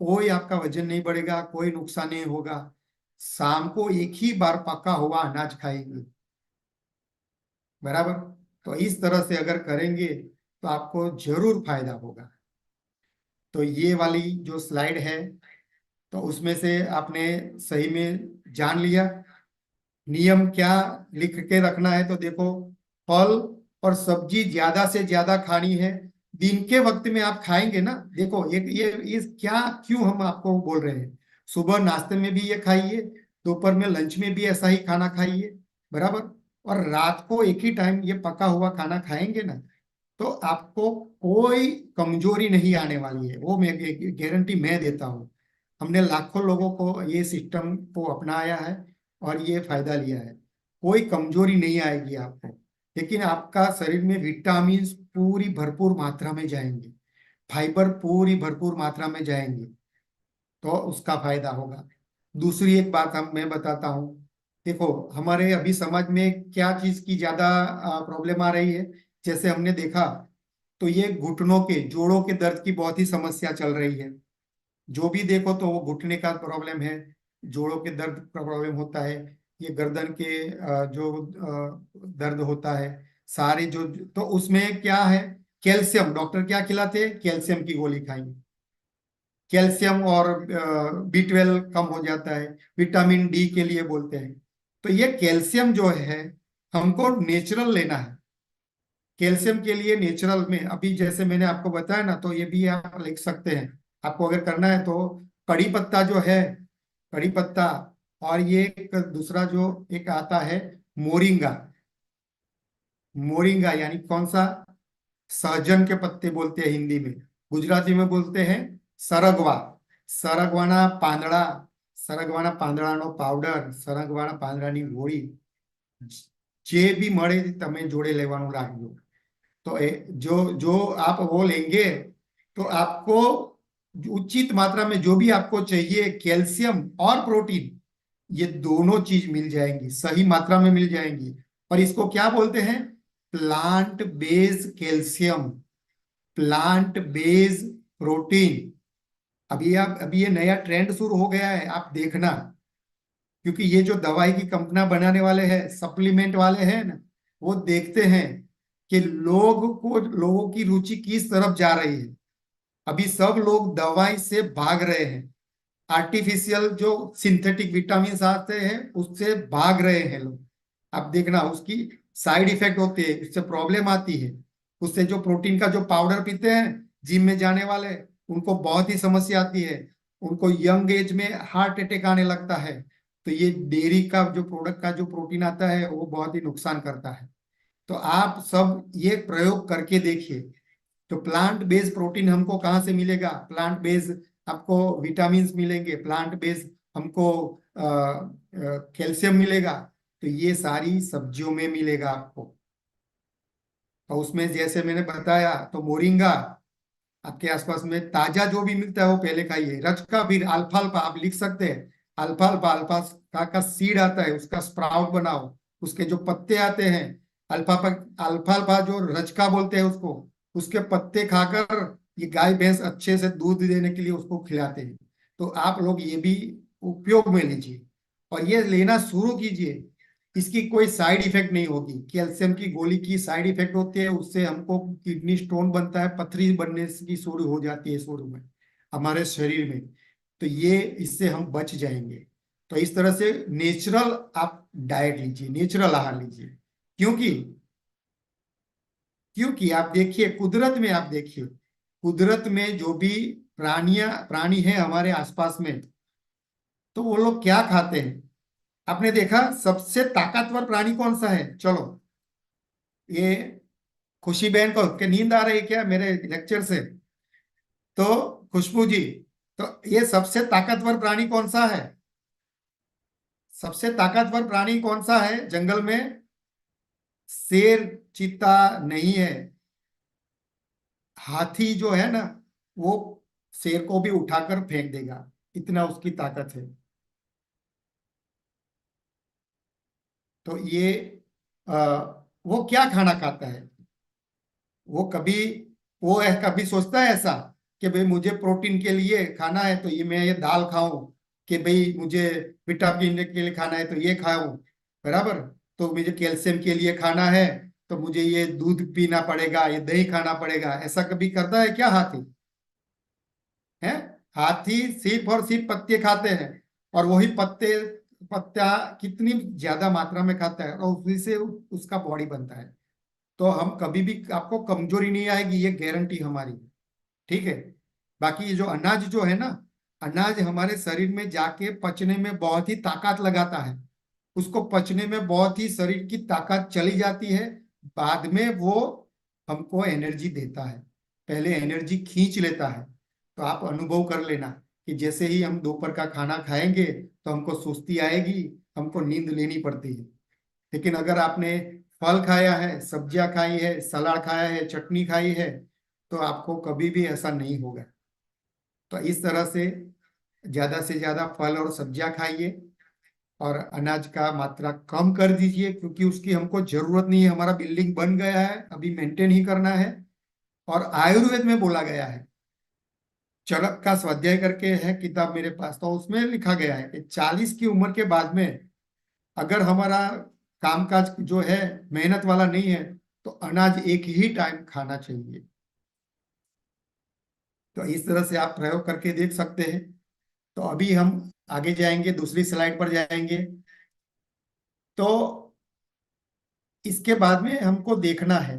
कोई आपका वजन नहीं बढ़ेगा, कोई नुकसान नहीं होगा। शाम को एक ही बार पका हुआ अनाज खाएंगे, बराबर। तो इस तरह से अगर करेंगे तो आपको जरूर फायदा होगा। तो ये वाली जो स्लाइड है, तो उसमें से आपने सही में जान लिया नियम क्या लिख के रखना है। तो देखो, फल और सब्जी ज्यादा से ज्यादा खानी है। दिन के वक्त में आप खाएंगे ना, देखो ये इस क्या क्यों हम आपको बोल रहे हैं, सुबह नाश्ते में भी ये खाइए, दोपहर में लंच में भी ऐसा ही खाना खाइए, बराबर। और रात को एक ही टाइम ये पका हुआ खाना खाएंगे ना, तो आपको कोई कमजोरी नहीं आने वाली है, वो मैं गारंटी मैं देता हूँ। हमने लाखों लोगों को ये सिस्टम को अपनाया है और ये फायदा लिया है। कोई कमजोरी नहीं आएगी आपको, लेकिन आपका शरीर में विटामिन पूरी भरपूर मात्रा में जाएंगे, फाइबर पूरी भरपूर मात्रा में जाएंगे, तो उसका फायदा होगा। दूसरी एक बात हम मैं बताता हूँ। देखो, हमारे अभी समाज में क्या चीज की ज्यादा प्रॉब्लम आ रही है, जैसे हमने देखा, तो ये घुटनों के जोड़ों के दर्द की बहुत ही समस्या चल रही है। जो भी देखो तो वो घुटने का प्रॉब्लम है, जोड़ों के दर्द का प्रॉब्लम होता है, ये गर्दन के जो दर्द होता है, सारे जो, तो उसमें क्या है, कैल्शियम, डॉक्टर क्या खिलाते हैं, कैल्शियम की गोली खाएंगे। कैल्शियम और B12 कम हो जाता है, विटामिन डी के लिए बोलते हैं। तो ये कैल्शियम जो है हमको नेचुरल लेना है। कैल्शियम के लिए नेचुरल में अभी जैसे मैंने आपको बताया ना, तो ये भी आप लिख सकते हैं। आपको अगर करना है तो कड़ी पत्ता जो है, कड़ी पत्ता, और ये एक दूसरा जो एक आता है, मोरिंगा। मोरिंगा यानी कौन सा, सहजन के पत्ते बोलते हैं हिंदी में, गुजराती में बोलते हैं सरगवा, सरगवाना પાંદડા, સરગવાના પાંદડાનો પાવડર, સરગવાના પાંદડાની ગોળી, જે બી મળે તમે જોડે લેવાનું રાખજો। तो जो जो आप वो लेंगे, तो आपको उचित मात्रा में जो भी आपको चाहिए, कैल्शियम और प्रोटीन, ये दोनों चीज मिल जाएंगी, सही मात्रा में मिल जाएंगी। और इसको क्या बोलते हैं, plant based calcium, plant based protein. अभी ये नया ट्रेंड शुरू हो गया है, आप देखना। क्योंकि ये जो दवाई की कंपनियां बनाने वाले हैं, सप्लीमेंट वाले हैं ना, वो देखते हैं कि लोगों की रुचि किस तरफ जा रही है। अभी सब लोग दवाई से भाग रहे हैं, आर्टिफिशियल जो सिंथेटिक विटामिन आते हैं उससे भाग रहे हैं लोग। आप देखना, उसकी साइड इफेक्ट होते हैं, उससे प्रॉब्लम आती है। उससे जो प्रोटीन का जो पाउडर पीते हैं जिम में जाने वाले, उनको बहुत ही समस्या आती है, उनको यंग एज में हार्ट अटैक आने लगता है। तो ये डेयरी का जो प्रोडक्ट का जो प्रोटीन आता है वो बहुत ही नुकसान करता है। तो आप सब ये प्रयोग करके देखिए। तो प्लांट बेस्ड प्रोटीन हमको कहाँ से मिलेगा, प्लांट बेस्ड आपको विटामिन मिलेंगे, प्लांट बेस्ड हमको कैल्शियम मिलेगा, तो ये सारी सब्जियों में मिलेगा आपको। तो उसमें जैसे मैंने बताया, तो मोरिंगा आपके आसपास में ताजा जो भी मिलता है वो पहले खाइए। रचका भी, अल्फाल्फा आप लिख सकते हैं, अल्फाल्फा, अल्फा का सीड आता है, उसका स्प्राउट बनाओ, उसके जो पत्ते आते हैं, अल्फाल्फा, अल्फाल्फा जो रचका बोलते हैं उसको, उसके पत्ते खाकर ये गाय भैंस अच्छे से दूध देने के लिए उसको खिलाते हैं। तो आप लोग ये भी उपयोग में लीजिए और ये लेना शुरू कीजिए। इसकी कोई साइड इफेक्ट नहीं होगी। कैल्शियम की गोली की साइड इफेक्ट होती है, उससे हमको किडनी स्टोन बनता है, पथरी बनने की शुरू हो जाती है शुरू में हमारे शरीर में। तो ये इससे हम बच जाएंगे। तो इस तरह से नेचुरल आप डाइट लीजिए, नेचुरल आहार लीजिए। क्योंकि क्योंकि आप देखिए, कुदरत में आप देखिए, कुदरत में जो भी प्राणी है हमारे आसपास में, तो वो लोग क्या खाते हैं। आपने देखा सबसे ताकतवर प्राणी कौन सा है, चलो ये, खुशी बहन को के नींद आ रही है क्या मेरे लेक्चर से, तो खुशबू जी, तो ये सबसे ताकतवर प्राणी कौन सा है, सबसे ताकतवर प्राणी कौन सा है जंगल में, शेर, चीता नहीं है, हाथी जो है ना, वो शेर को भी उठाकर फेंक देगा, इतना उसकी ताकत है। तो ये वो क्या खाना खाता है, वो कभी कभी सोचता है ऐसा कि भाई मुझे प्रोटीन के लिए खाना है तो ये मैं ये दाल खाऊं, कि भाई मुझे विटामिन के लिए खाना है तो ये खाऊं, बराबर। तो मुझे कैल्शियम के लिए खाना है तो मुझे ये दूध पीना पड़ेगा, ये दही खाना पड़ेगा, ऐसा कभी करता है क्या हाथी। हैं। हाथी सिर्फ और सिर्फ पत्ते खाते हैं, और वही पत्ता कितनी ज्यादा मात्रा में खाता है, और उसी से उसका बॉडी बनता है। तो हम कभी भी, आपको कमजोरी नहीं आएगी, ये गारंटी हमारी। ठीक है। बाकी ये जो अनाज जो है ना, अनाज हमारे शरीर में जाके पचने में बहुत ही ताकत लगाता है। उसको पचने में बहुत ही शरीर की ताकत चली जाती है। बाद में वो हमको एनर्जी देता है, पहले एनर्जी खींच लेता है। तो आप अनुभव कर लेना कि जैसे ही हम दोपहर का खाना खाएंगे तो हमको सुस्ती आएगी, हमको नींद लेनी पड़ती है। लेकिन अगर आपने फल खाया है, सब्जियां खाई है, सलाद खाया है, चटनी खाई है, तो आपको कभी भी ऐसा नहीं होगा। तो इस तरह से ज्यादा फल और सब्जियां खाइए, और अनाज का मात्रा कम कर दीजिए, क्योंकि उसकी हमको जरूरत नहीं है। हमारा बिल्डिंग बन गया है, अभी मेंटेन ही करना है। और आयुर्वेद में बोला गया है, चरक का स्वाध्याय करके है किताब मेरे पास, तो उसमें लिखा गया है कि 40 की उम्र के बाद में अगर हमारा कामकाज जो है मेहनत वाला नहीं है, तो अनाज एक ही टाइम खाना चाहिए। तो इस तरह से आप प्रयोग करके देख सकते हैं। तो अभी हम आगे जाएंगे, दूसरी स्लाइड पर जाएंगे। तो इसके बाद में हमको देखना है,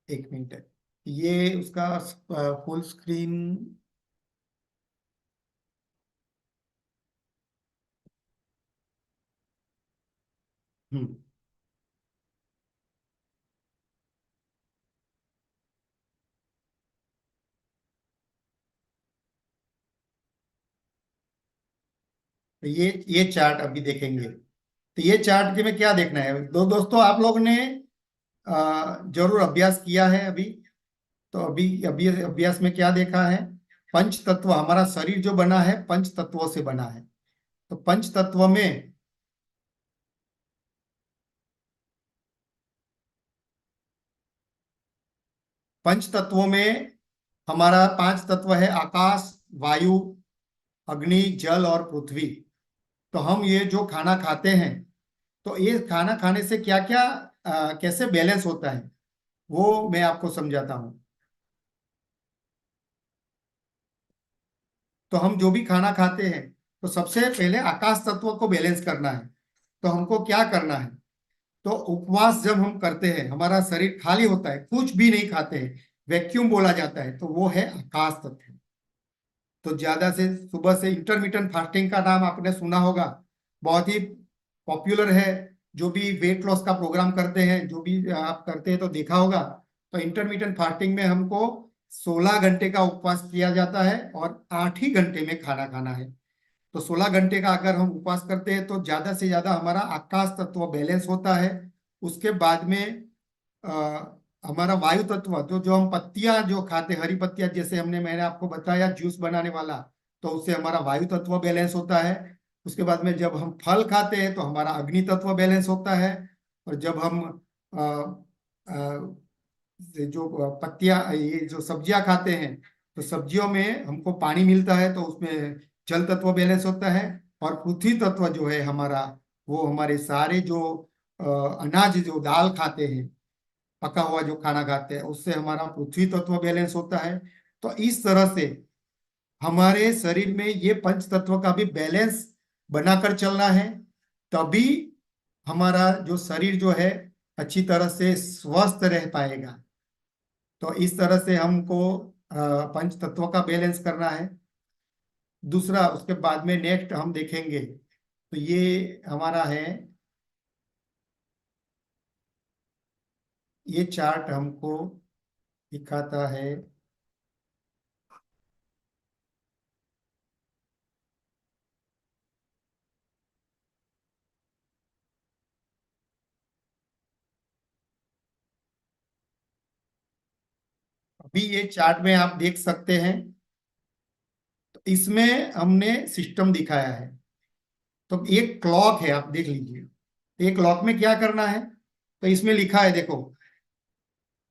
एक मिनट। ये उसका फुल स्क्रीन। हम्म। तो ये चार्ट अभी देखेंगे। तो ये चार्ट के में क्या देखना है, दोस्तों, आप लोग ने जरूर अभ्यास किया है अभी। तो अभी अभी अभ्यास में क्या देखा है, पंच तत्व, हमारा शरीर जो बना है पंच तत्वों से बना है। तो पंच तत्वों में हमारा 5 तत्व है, आकाश, वायु, अग्नि, जल और पृथ्वी। तो हम ये जो खाना खाते हैं, तो ये खाना खाने से क्या क्या कैसे बैलेंस होता है, वो मैं आपको समझाता हूँ। तो हम जो भी खाना खाते हैं, तो सबसे पहले आकाश तत्व को बैलेंस करना है। तो हमको क्या करना है, तो उपवास जब हम करते हैं, हमारा शरीर खाली होता है, कुछ भी नहीं खाते हैं, वैक्यूम बोला जाता है, तो वो है आकाश तत्व। तो ज्यादा से सुबह से इंटरमीडिएट फास्टिंग का नाम आपने सुना होगा, बहुत ही पॉपुलर है। जो भी वेट लॉस का प्रोग्राम करते हैं, जो भी आप करते हैं, तो देखा होगा। तो इंटरमीडिएट फास्टिंग में हमको 16 घंटे का उपवास किया जाता है, और 8 ही घंटे में खाना खाना है। तो 16 घंटे का अगर हम उपवास करते हैं, तो ज्यादा से ज्यादा हमारा आकाश तत्व बैलेंस होता है। उसके बाद में हमारा वायु तत्व, जो जो हम पत्तियां जो खाते, हरी पत्तियां, जैसे मैंने आपको बताया जूस बनाने वाला, तो उससे हमारा वायु तत्व बैलेंस होता है। उसके बाद में जब हम फल खाते हैं, तो हमारा अग्नि तत्व बैलेंस होता है। और जब हम अ, अ, जो पत्तियां, ये जो सब्जियां खाते हैं, तो सब्जियों में हमको पानी मिलता है, तो उसमें जल तत्व बैलेंस होता है। और पृथ्वी तत्व जो है हमारा, वो हमारे सारे जो अनाज, जो दाल खाते हैं, पका हुआ जो खाना खाते हैं, उससे हमारा पृथ्वी तत्व बैलेंस होता है। तो इस तरह से हमारे शरीर में ये पंच तत्व का भी बैलेंस बनाकर चलना है, तभी हमारा जो शरीर जो है अच्छी तरह से स्वस्थ रह पाएगा। तो इस तरह से हमको पंच तत्व का बैलेंस करना है। दूसरा, उसके बाद में नेक्स्ट हम देखेंगे, तो ये हमारा है, ये चार्ट हमको दिखाता है। भी ये चार्ट में आप देख सकते हैं। तो इसमें हमने सिस्टम दिखाया है। तो एक क्लॉक है, आप देख लीजिए। एक क्लॉक में क्या करना है, तो इसमें लिखा है देखो,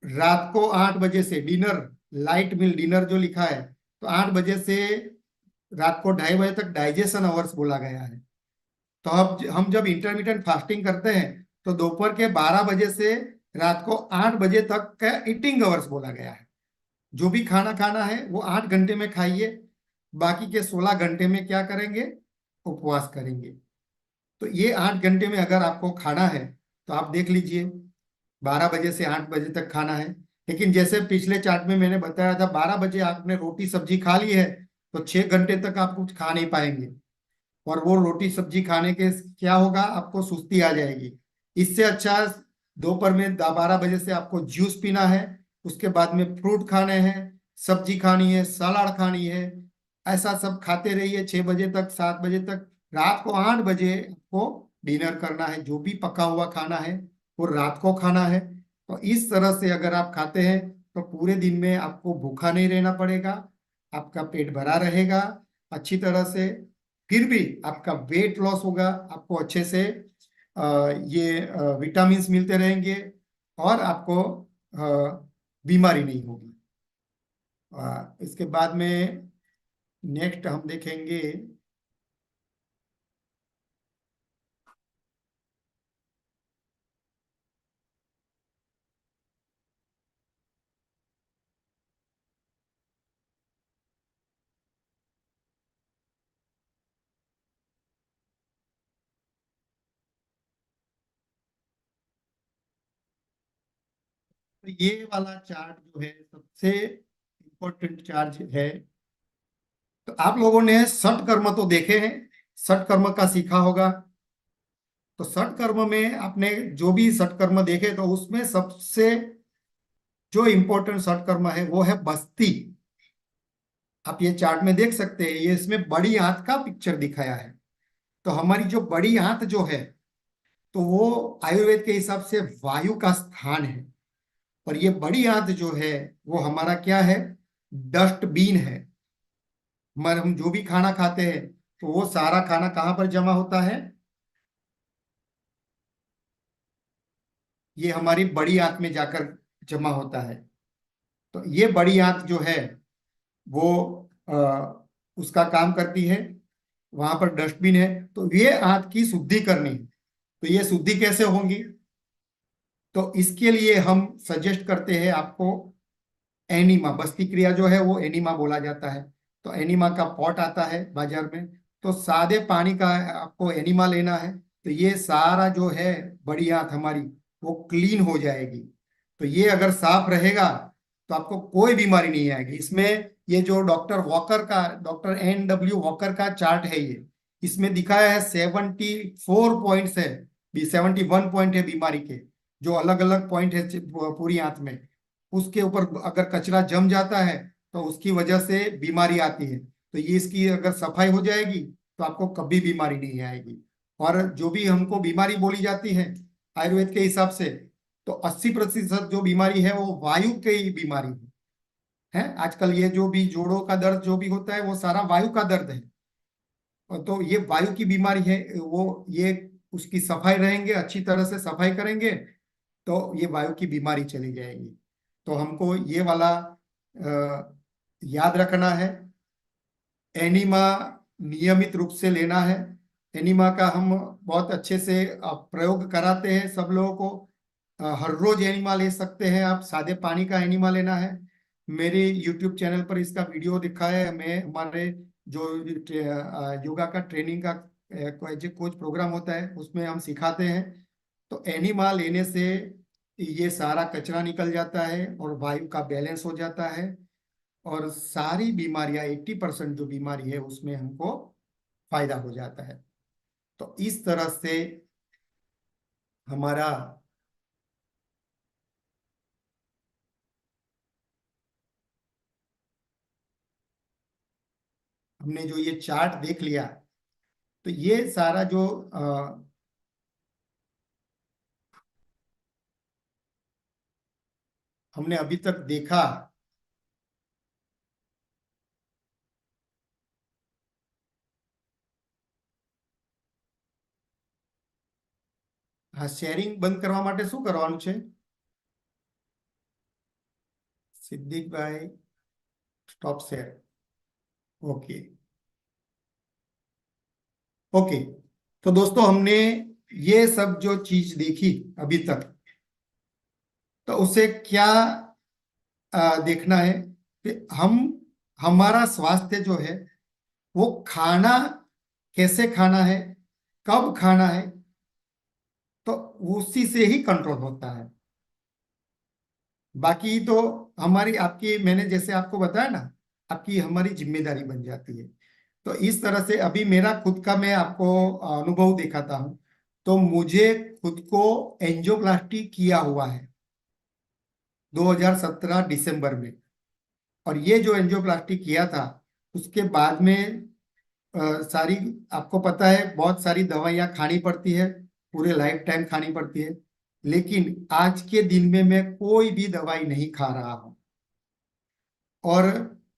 रात को 8 बजे से डिनर, लाइट मील डिनर जो लिखा है, तो 8 बजे से रात को 2:30 बजे तक डाइजेशन आवर्स बोला गया है। तो अब हम जब इंटरमीडिएट फास्टिंग करते हैं तो दोपहर के 12 बजे से रात को 8 बजे तक का ईटिंग आवर्स बोला गया है। जो भी खाना खाना है वो 8 घंटे में खाइए, बाकी के 16 घंटे में क्या करेंगे, उपवास करेंगे। तो ये 8 घंटे में अगर आपको खाना है तो आप देख लीजिए, 12 बजे से 8 बजे तक खाना है। लेकिन जैसे पिछले चार्ट में मैंने बताया था, 12 बजे आपने रोटी सब्जी खा ली है तो 6 घंटे तक आप कुछ खा नहीं पाएंगे। और वो रोटी सब्जी खाने के क्या होगा, आपको सुस्ती आ जाएगी। इससे अच्छा दोपहर में 12 बजे से आपको जूस पीना है, उसके बाद में फ्रूट खाने हैं, सब्जी खानी है, सलाद खानी है। ऐसा सब खाते रहिए 6 बजे तक, 7 बजे तक। रात को 8 बजे आपको डिनर करना है। जो भी पका हुआ खाना है वो रात को खाना है। तो इस तरह से अगर आप खाते हैं तो पूरे दिन में आपको भूखा नहीं रहना पड़ेगा, आपका पेट भरा रहेगा अच्छी तरह से। फिर भी आपका वेट लॉस होगा, आपको अच्छे से ये विटामिन्स मिलते रहेंगे और आपको बीमारी नहीं होगी। इसके बाद में नेक्स्ट हम देखेंगे, तो ये वाला चार्ट जो है सबसे इम्पोर्टेंट चार्ट है। तो आप लोगों ने षट कर्म तो देखे हैं, षट कर्म का सीखा होगा। तो षट कर्म में आपने जो भी षट कर्म देखे, तो उसमें सबसे जो इम्पोर्टेंट षट कर्म है वो है बस्ती। आप ये चार्ट में देख सकते हैं, ये इसमें बड़ी आंत का पिक्चर दिखाया है। तो हमारी जो बड़ी आंत जो है, तो वो आयुर्वेद के हिसाब से वायु का स्थान है। और ये बड़ी आंत जो है वो हमारा क्या है, डस्टबिन है। हमारे हम जो भी खाना खाते हैं तो वो सारा खाना कहाँ पर जमा होता है, ये हमारी बड़ी आंत में जाकर जमा होता है। तो ये बड़ी आंत जो है वो उसका काम करती है, वहां पर डस्टबिन है। तो ये आंत की शुद्धि करनी है। तो ये शुद्धि कैसे होगी, तो इसके लिए हम सजेस्ट करते हैं आपको एनिमा। बस्ती क्रिया जो है वो एनिमा बोला जाता है। तो एनिमा का पॉट आता है बाजार में, तो सादे पानी का आपको एनिमा लेना है। तो ये सारा जो है बड़ी आंत हमारी वो क्लीन हो जाएगी। तो ये अगर साफ रहेगा तो आपको कोई बीमारी नहीं आएगी। इसमें ये जो डॉक्टर वॉकर का, डॉक्टर N.W. वॉकर का चार्ट है, ये इसमें दिखाया है 74 पॉइंट्स है, 71 पॉइंट है बीमारी के, जो अलग अलग पॉइंट है पूरी आंत में। उसके ऊपर अगर कचरा जम जाता है तो उसकी वजह से बीमारी आती है। तो ये इसकी अगर सफाई हो जाएगी तो आपको कभी बीमारी नहीं आएगी। और जो भी हमको बीमारी बोली जाती है आयुर्वेद के हिसाब से, तो 80% जो बीमारी है वो वायु की ही बीमारी है। आजकल ये जो भी जोड़ों का दर्द जो भी होता है वो सारा वायु का दर्द है। और तो ये वायु की बीमारी है वो, ये उसकी सफाई रहेंगे, अच्छी तरह से सफाई करेंगे तो ये वायु की बीमारी चली जाएगी। तो हमको ये वाला याद रखना है। एनिमा नियमित रूप से लेना है। एनिमा का हम बहुत अच्छे से प्रयोग कराते हैं सब लोगों को। हर रोज एनिमा ले सकते हैं आप, सादे पानी का एनिमा लेना है। मेरे YouTube चैनल पर इसका वीडियो दिखा है। मैं हमारे जो योगा का ट्रेनिंग का जो कोच प्रोग्राम होता है उसमें हम सिखाते हैं। तो एनिमा लेने से ये सारा कचरा निकल जाता है और वायु का बैलेंस हो जाता है। और सारी बीमारियां 80% जो बीमारी है उसमें हमको फायदा हो जाता है। तो इस तरह से हमारा हमने जो ये चार्ट देख लिया, तो ये सारा जो हमने अभी तक देखा, હા, શેરિંગ બંધ કરવા માટે શું કરવાનું છે? સિદ્દીકભાઈ स्टॉप शेयर। ओके। ओके। तो दोस्तों, हमने ये सब जो चीज देखी अभी तक, तो उसे क्या देखना है कि हम हमारा स्वास्थ्य जो है वो खाना कैसे खाना है, कब खाना है, तो उसी से ही कंट्रोल होता है। बाकी तो हमारी आपकी, मैंने जैसे आपको बताया ना, आपकी हमारी जिम्मेदारी बन जाती है। तो इस तरह से अभी मेरा खुद का मैं आपको अनुभव दिखाता हूं। तो मुझे खुद को एंजियोप्लास्टी किया हुआ है 2017 दिसंबर में। और ये जो एंजियोप्लास्टी किया था, उसके बाद में सारी, आपको पता है, बहुत सारी दवाइयाँ खानी पड़ती है, पूरे लाइफ टाइम खानी पड़ती है। लेकिन आज के दिन में मैं कोई भी दवाई नहीं खा रहा हूँ, और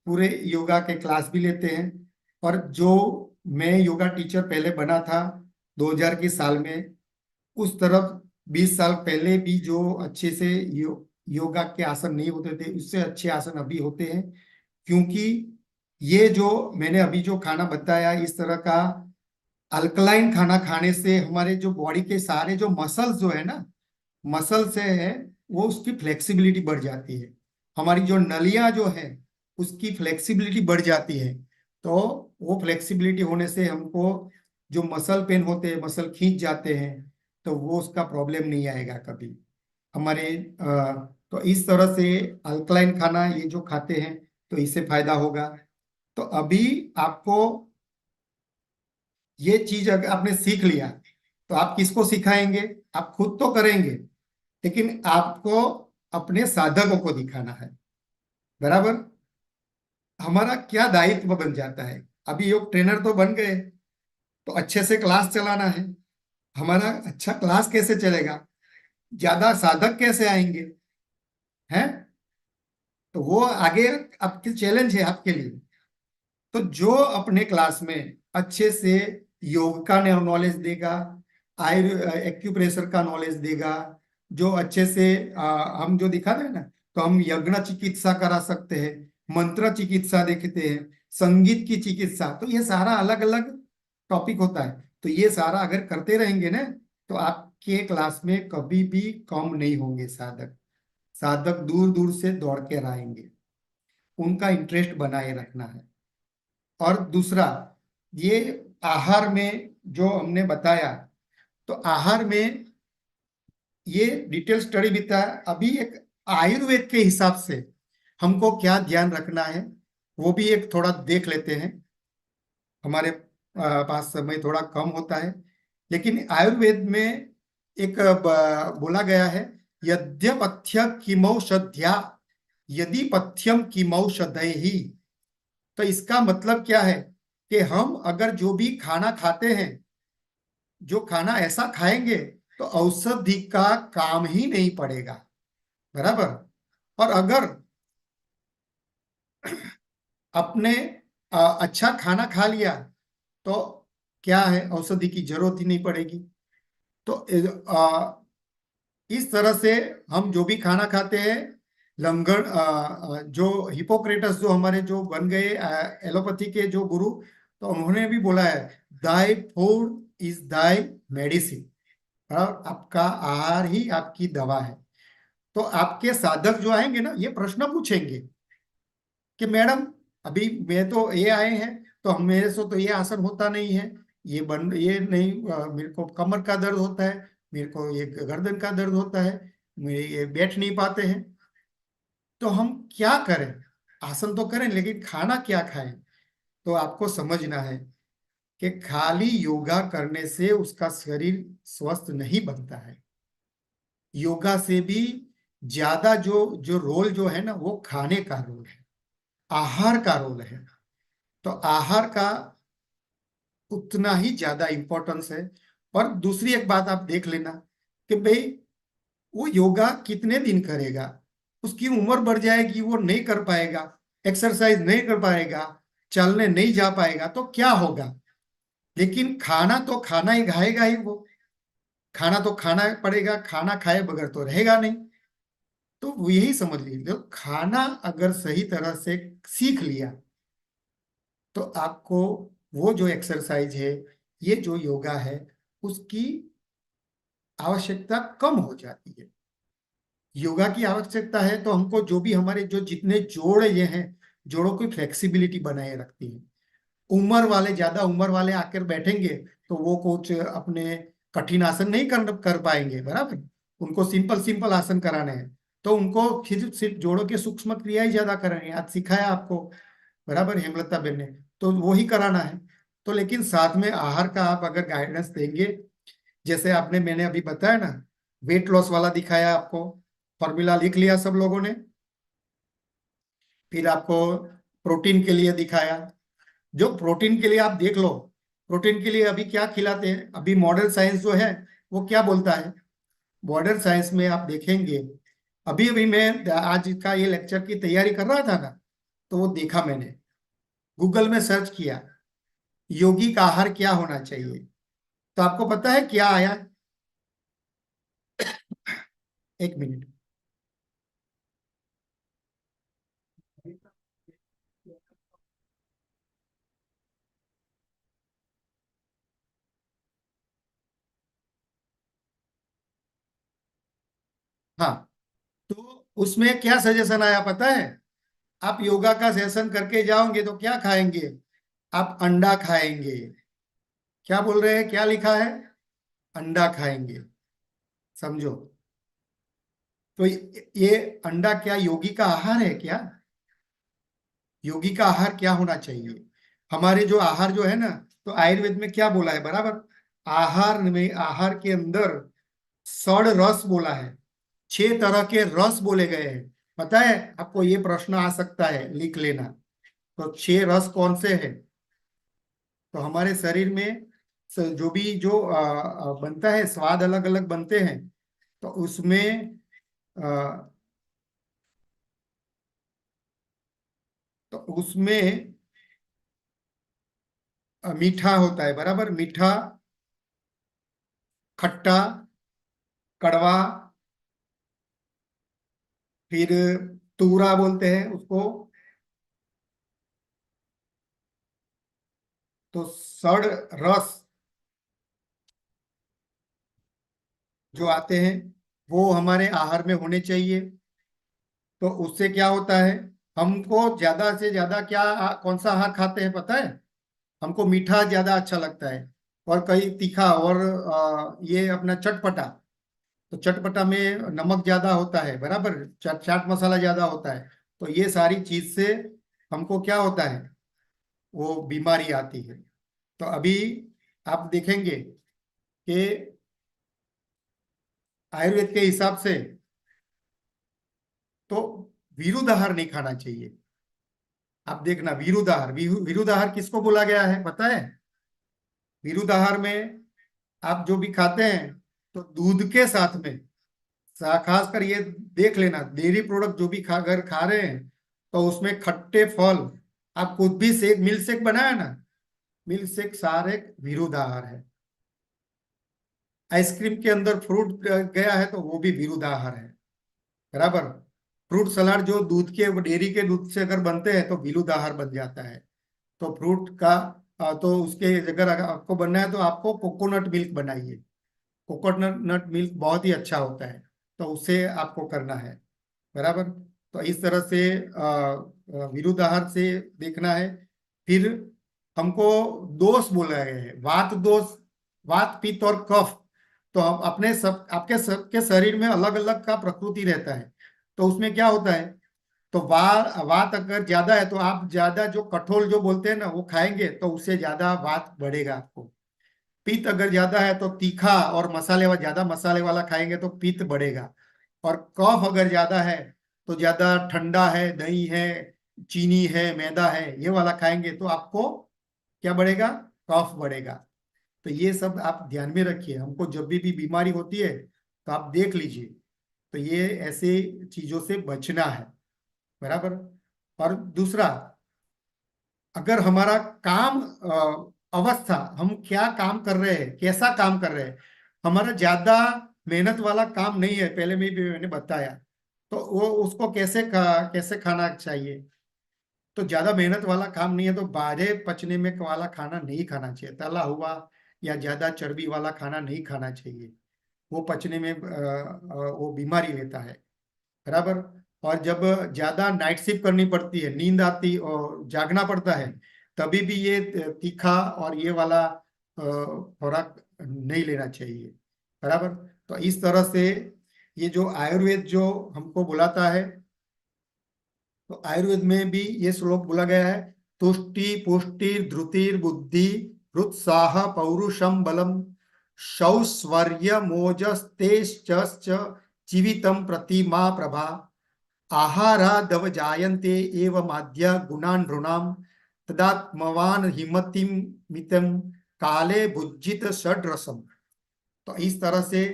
पूरे योगा के क्लास भी लेते हैं। और जो मैं योगा टीचर पहले बना था 2000 के साल में, उस तरफ 20 साल पहले भी जो अच्छे से योगा के आसन नहीं होते थे, उससे अच्छे आसन अभी होते हैं। क्योंकि ये जो मैंने अभी जो खाना बताया, इस तरह का अल्कलाइन खाना खाने से हमारे जो बॉडी के सारे जो मसल्स जो है ना, मसल से है, वो उसकी फ्लेक्सिबिलिटी बढ़ जाती है। हमारी जो नलियां जो है, उसकी फ्लेक्सिबिलिटी बढ़ जाती है। तो वो फ्लेक्सिबिलिटी होने से हमको जो मसल पेन होते हैं, मसल खींच जाते हैं, तो वो उसका प्रॉब्लम नहीं आएगा कभी हमारे। तो इस तरह से अल्कलाइन खाना ये जो खाते हैं, तो इससे फायदा होगा। तो अभी आपको ये चीज अगर आपने सीख लिया, तो आप किसको सिखाएंगे? आप खुद तो करेंगे, लेकिन आपको अपने साधकों को दिखाना है। बराबर। हमारा क्या दायित्व बन जाता है? अभी योग ट्रेनर तो बन गए, तो अच्छे से क्लास चलाना है। हमारा अच्छा क्लास कैसे चलेगा? ज्यादा साधक कैसे आएंगे? हैं? तो वो आगे आपकी चैलेंज है आपके लिए। तो जो अपने क्लास में अच्छे से योग का नॉलेज देगा, एक्यूप्रेशर का नॉलेज देगा, जो अच्छे से हम जो दिखा रहे हैं ना, तो हम यज्ञ चिकित्सा करा सकते हैं, मंत्र चिकित्सा देखते हैं, संगीत की चिकित्सा, तो ये सारा अलग अलग टॉपिक होता है। तो ये सारा अगर करते रहेंगे ना, तो आपके क्लास में कभी भी कम नहीं होंगे साधक। साधक दूर दूर से दौड़ के आएंगे। उनका इंटरेस्ट बनाए रखना है। और दूसरा, ये आहार में जो हमने बताया, तो आहार में ये डिटेल स्टडी भी था। अभी एक आयुर्वेद के हिसाब से हमको क्या ध्यान रखना है, वो भी एक थोड़ा देख लेते हैं। हमारे पास समय थोड़ा कम होता है, लेकिन आयुर्वेद में एक बोला गया है, यद्यपथ्य किमौषध्या यदि पथ्यम किमौषधैहि। तो इसका मतलब क्या है कि हम अगर जो भी खाना खाते हैं, जो खाना ऐसा खाएंगे, तो औषधि का काम ही नहीं पड़ेगा। बराबर। और अगर अपने अच्छा खाना खा लिया, तो क्या है, औषधि की जरूरत ही नहीं पड़ेगी। तो इस तरह से हम जो भी खाना खाते हैं, लंगर, जो हिपोक्रेटस जो हमारे जो बन गए एलोपैथी के जो गुरु, तो उन्होंने भी बोला है, दाई फूड इज दाई मेडिसिन। और आपका आहार ही आपकी दवा है। तो आपके साधक जो आएंगे ना, ये प्रश्न पूछेंगे कि मैडम, अभी मैं तो ये आए हैं, तो हम मेरे से तो ये आसन होता नहीं है, ये नहीं, मेरे को कमर का दर्द होता है, मेरे को ये गर्दन का दर्द होता है, मेरे ये बैठ नहीं पाते हैं। तो हम क्या करें? आसन तो करें, लेकिन खाना क्या खाएं? तो आपको समझना है कि खाली योगा करने से उसका शरीर स्वस्थ नहीं बनता है। योगा से भी ज्यादा जो जो रोल जो है ना, वो खाने का रोल है, आहार का रोल है। तो आहार का उतना ही ज्यादा इंपॉर्टेंस है। और दूसरी एक बात आप देख लेना कि भाई, वो योगा कितने दिन करेगा? उसकी उम्र बढ़ जाएगी, वो नहीं कर पाएगा, एक्सरसाइज नहीं कर पाएगा, चलने नहीं जा पाएगा, तो क्या होगा? लेकिन खाना तो खाना ही खाएगा ही वो। खाना तो खाना पड़ेगा, खाना खाए बगैर तो रहेगा नहीं। तो वो यही समझ लीजिए, खाना अगर सही तरह से सीख लिया तो आपको वो जो एक्सरसाइज है, ये जो योगा है, उसकी आवश्यकता कम हो जाती है। योगा की आवश्यकता है तो हमको जो भी हमारे जो जितने जोड़ ये हैं, जोड़ों की फ्लेक्सिबिलिटी बनाए रखती है। उम्र वाले, ज्यादा उम्र वाले आकर बैठेंगे तो वो कुछ अपने कठिन आसन नहीं कर पाएंगे, बराबर। उनको सिंपल सिंपल आसन कराने हैं, तो उनको फिर सिर्फ जोड़ों के सूक्ष्म क्रिया ही ज्यादा करानी है। आज सिखाया आपको, बराबर, हेमलता बेन ने, तो वो ही कराना है। तो लेकिन साथ में आहार का आप अगर गाइडेंस देंगे, जैसे आपने, मैंने अभी बताया ना, वेट लॉस वाला दिखाया आपको, फॉर्मूला लिख लिया सब लोगों ने। फिर आपको प्रोटीन के लिए दिखाया। जो प्रोटीन के लिए आप देख लो, प्रोटीन के लिए अभी क्या खिलाते हैं, अभी मॉडर्न साइंस जो है वो क्या बोलता है। मॉडर्न साइंस में आप देखेंगे, अभी अभी मैं आज का ये लेक्चर की तैयारी कर रहा था ना, तो वो देखा मैंने, गूगल में सर्च किया यौगिक आहार क्या होना चाहिए, तो आपको पता है क्या आया? एक मिनट। हाँ, तो उसमें क्या सजेशन आया पता है? आप योगा का सेशन करके जाओगे तो क्या खाएंगे? आप अंडा खाएंगे। क्या बोल रहे हैं, क्या लिखा है? अंडा खाएंगे। समझो। तो ये अंडा क्या योगी का आहार है क्या? योगी का आहार क्या होना चाहिए? हमारे जो आहार जो है ना, तो आयुर्वेद में क्या बोला है, बराबर, आहार में, आहार के अंदर षड रस बोला है, 6 तरह के रस बोले गए हैं। पता है आपको? ये प्रश्न आ सकता है, लिख लेना। तो 6 रस कौन से हैं? तो हमारे शरीर में जो भी जो बनता है, स्वाद अलग अलग बनते हैं। तो उसमें अ, तो उसमें मीठा होता है, बराबर, मीठा, खट्टा, कड़वा, फिर तूरा बोलते हैं उसको। तो षड रस जो आते हैं वो हमारे आहार में होने चाहिए। तो उससे क्या होता है, हमको ज्यादा से ज्यादा क्या, कौन सा आहार खाते हैं पता है? हमको मीठा ज्यादा अच्छा लगता है, और कई तीखा, और ये अपना चटपटा। तो चटपटा में नमक ज्यादा होता है, बराबर, चाट मसाला ज्यादा होता है। तो ये सारी चीज से हमको क्या होता है, वो बीमारी आती है। तो अभी आप देखेंगे कि आयुर्वेद के हिसाब से तो विरुद्ध आहार नहीं खाना चाहिए। आप देखना, विरुद्ध आहार, विरुद्ध आहार किसको बोला गया है पता है? विरुद्ध आहार में आप जो भी खाते हैं, तो दूध के साथ में, खासकर ये देख लेना, डेयरी प्रोडक्ट जो भी अगर खा रहे हैं, तो उसमें खट्टे फल, आप खुद भी शेक, मिल्क शेक बनाया ना, मिल्क शेक सारे विरुद्ध आहार है। आइसक्रीम के अंदर फ्रूट गया है तो वो भी विरुद्ध आहार है, बराबर। फ्रूट सलाद जो दूध के, डेयरी के दूध से अगर बनते हैं तो विरुद्ध आहार बन जाता है। तो फ्रूट का तो उसके अगर आपको बनना है तो आपको कोकोनट मिल्क बनाइए। कोकोनट नट मिल्क बहुत ही अच्छा होता है, तो उसे आपको करना है, बराबर। तो इस तरह से विरुद्ध आहार से देखना है। फिर हमको दोष बोला गया है, वात दोष, वात, पित्त और कफ। तो हम अपने सब, आपके सबके शरीर में अलग अलग का प्रकृति रहता है। तो उसमें क्या होता है, तो वात अगर ज्यादा है तो आप ज्यादा जो कठोल जो बोलते हैं ना वो खाएंगे, तो उससे ज्यादा वात बढ़ेगा आपको। पित्त अगर ज्यादा है तो तीखा और मसाले वाला, ज्यादा मसाले वाला खाएंगे तो पित्त बढ़ेगा। और कफ अगर ज्यादा है, तो ज्यादा ठंडा है, दही है, चीनी है, मैदा है, ये वाला खाएंगे तो आपको क्या बढ़ेगा? कफ बढ़ेगा। तो ये सब आप ध्यान में रखिए, हमको जब भी बीमारी होती है तो आप देख लीजिए। तो ये ऐसे चीजों से बचना है, बराबर। और दूसरा, अगर हमारा काम अवस्था, हम क्या काम कर रहे हैं, कैसा काम कर रहे हैं, हमारा ज्यादा मेहनत वाला काम नहीं है, पहले में भी मैंने बताया। तो वो उसको कैसे खाना चाहिए? तो ज्यादा मेहनत वाला काम नहीं है, तो बाहरे पचने में वाला खाना नहीं खाना चाहिए। तला हुआ या ज्यादा चर्बी वाला खाना नहीं खाना चाहिए। वो पचने में वो बीमारी लेता है, बराबर। और जब ज्यादा नाइट शिफ्ट करनी पड़ती है, नींद आती और जागना पड़ता है, तभी भी ये तीखा और ये वाला खुराक नहीं लेना चाहिए, बराबर। तो इस तरह से ये जो आयुर्वेद जो हमको बुलाता है, तो आयुर्वेद में भी ये श्लोक बोला गया है, तुष्टि पुष्टि धृतिर बुद्धि हृत्साह पौरुषम बलम शौस्वर्य मोजस्तेश्च जीवितम प्रतिमा प्रभा आहारादव जायन्ते एव माद्य गुणान् नृणाम् तदात्मवान हिमतिम मितम काले भुज्जित षड्रसम। तो इस तरह से